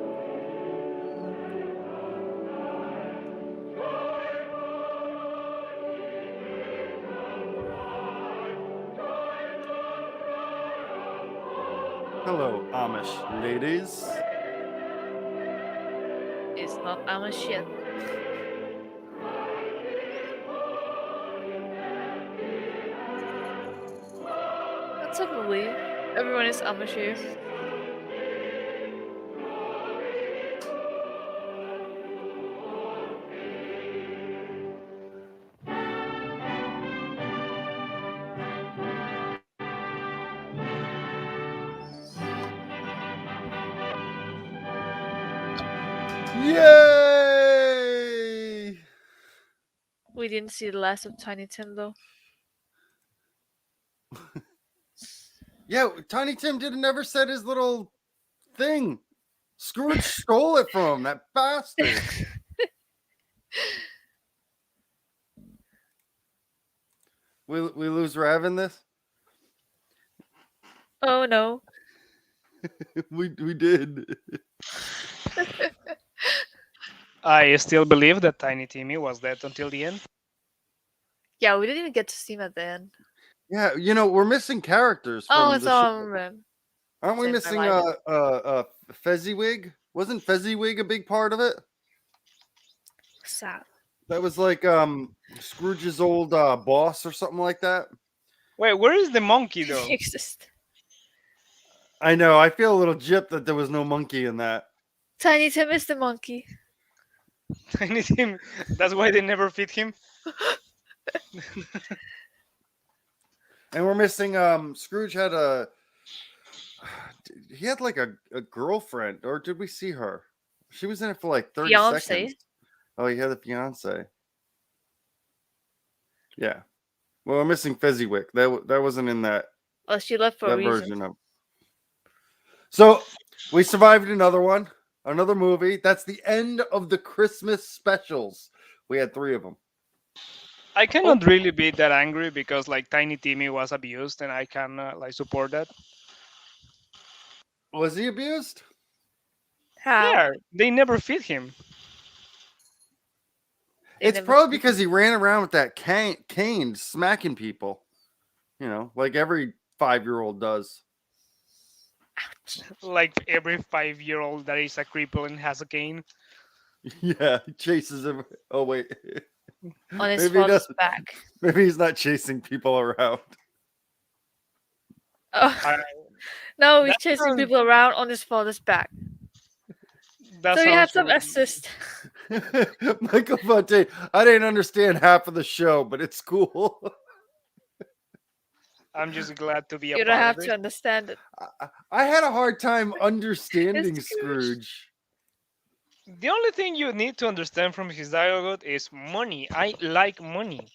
B: Hello, Amish ladies.
K: It's not Amish yet. That's unbelievable. Everyone is Amish here.
B: Yay!
K: We didn't see the last of Tiny Tim though.
B: Yeah, Tiny Tim never said his little thing. Scrooge stole it from him, that bastard. We lose Rav in this?
K: Oh no.
B: we did.
C: I still believe that Tiny Timmy was dead until the end.
K: Yeah, we didn't even get to see him at the end.
B: Yeah, we're missing characters from
K: Oh,
B: the
K: it's
B: show. Aren't we
K: Since I
B: missing
K: lied.
B: Fezziwig? Wasn't Fezziwig a big part of it?
K: Sad.
B: That was like Scrooge's old boss or something like that.
C: Wait, where is the monkey though?
K: Exist.
B: I know. I feel a little gypped that there was no monkey in that.
K: Tiny Tim is the monkey.
C: Tiny Tim. That's why they never feed him.
B: And we're missing Scrooge had he had like a girlfriend, or did we see her? She was in it for like 30 seconds. Oh, he had a fiance. Yeah. Well, we're missing Fezziwig. That wasn't in that.
K: Oh, she left for a reason.
B: Version of. So we survived another movie. That's the end of the Christmas specials. We had 3 of them.
C: I cannot really be that angry because like Tiny Timmy was abused, and I can like support that.
B: Was he abused?
K: How?
C: Yeah, they never feed him.
B: It's probably because he ran around with that cane smacking people. Like every 5-year-old does.
C: Like every 5-year-old that is a cripple and has a cane.
B: Yeah, he chases him. Oh wait,
K: on his father's back.
B: Maybe he's not chasing people around.
K: Oh. No, he's chasing people around on his father's back. So he had some assist.
B: Michael Fontaine, I didn't understand half of the show, but it's cool.
C: I'm just glad to be a
K: You don't have to understand it.
B: I had a hard time understanding Scrooge.
C: The only thing you need to understand from his dialogue is money. I like money.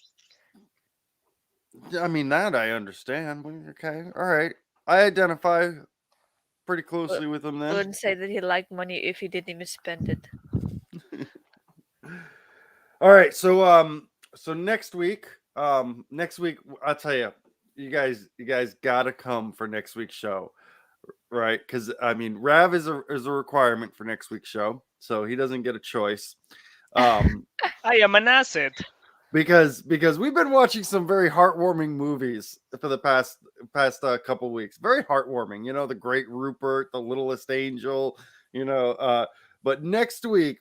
B: I mean, that I understand. Okay, all right. I identify pretty closely with him then.
K: I wouldn't say that he liked money if he didn't even spend it.
B: All right, so next week I'll tell you, you guys gotta come for next week's show, right? Because I mean, Rav is a requirement for next week's show, so he doesn't get a choice.
C: I am an asset.
B: Because we've been watching some very heartwarming movies for the past couple weeks. Very heartwarming, The Great Rupert, The Littlest Angel, But next week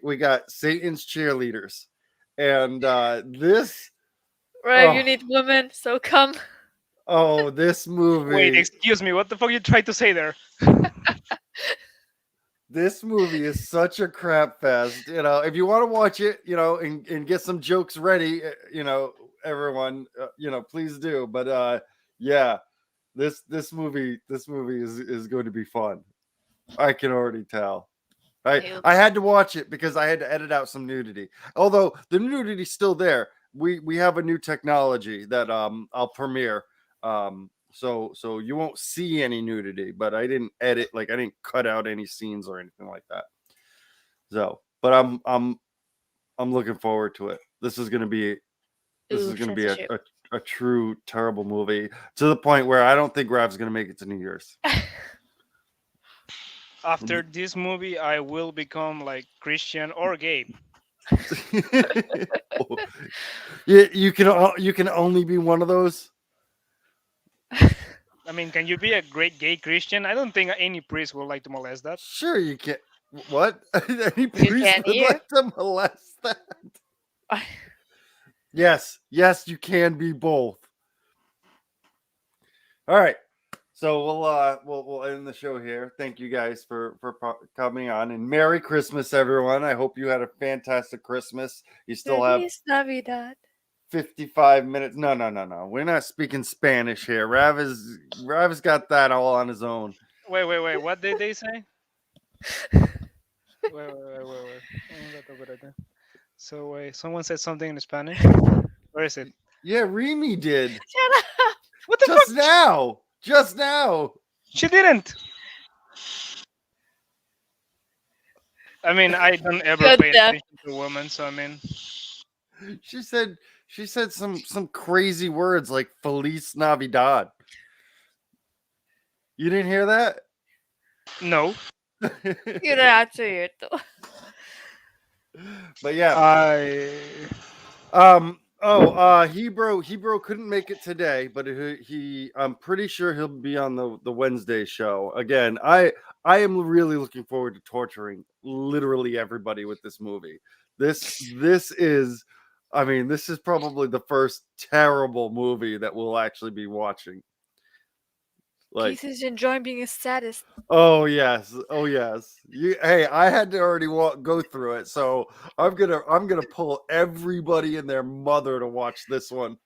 B: we got Satan's Cheerleaders, and this.
K: Right, you need women, so come.
B: Oh, this movie.
C: Wait, excuse me. What the fuck you tried to say there?
B: This movie is such a crap fest. If you want to watch it, and get some jokes ready, everyone, please do. But yeah, this movie is going to be fun. I can already tell. I had to watch it because I had to edit out some nudity. Although the nudity's still there. We have a new technology that I'll premiere. So you won't see any nudity, but I didn't edit, I didn't cut out any scenes or anything like that. So, but I'm looking forward to it. This is gonna be a true terrible movie, to the point where I don't think Rav's gonna make it to New Year's.
C: After this movie, I will become like Christian or gay.
B: You can only be one of those.
C: I mean, can you be a great gay Christian? I don't think any priest would like to molest that.
B: Sure, you can. What? Any priest
D: can
B: would
D: hear.
B: like to molest that? Yes, yes, you can be both. All right, so we'll end the show here. Thank you guys for coming on, and Merry Christmas, everyone. I hope you had a fantastic Christmas. You still have
K: Feliz Navidad.
B: 55 minutes. No. We're not speaking Spanish here. Rav has got that all on his own.
C: Wait. What did they say? Wait. So wait, someone said something in Spanish. Where is it?
B: Yeah, Remy did.
K: Shut up.
C: What the
B: Just
C: fuck?
B: now. Just now.
C: She didn't. I mean, I don't ever
D: Good
C: pay
D: stuff.
C: attention to women, so I mean,
B: She said some crazy words like Feliz Navidad. You didn't hear that?
C: no.
K: You don't have to hear it though.
B: But yeah. Hebrew couldn't make it today, but he I'm pretty sure he'll be on the Wednesday show. Again, I am really looking forward to torturing literally everybody with this movie. This is, I mean, this is probably the first terrible movie that we'll actually be watching. Like,
K: Keith is enjoying being a sadist.
B: oh yes. Hey, I had to already go through it, so I'm gonna pull everybody and their mother to watch this one.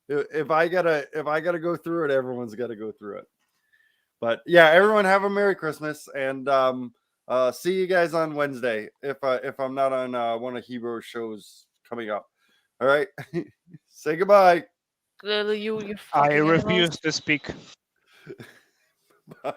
B: If I gotta go through it, everyone's got to go through it. But yeah, everyone have a Merry Christmas, and see you guys on Wednesday if I'm not on one of Hero's shows coming up. All right, say goodbye.
D: Little you
C: I
D: fucking
C: refuse to speak.
B: Bye.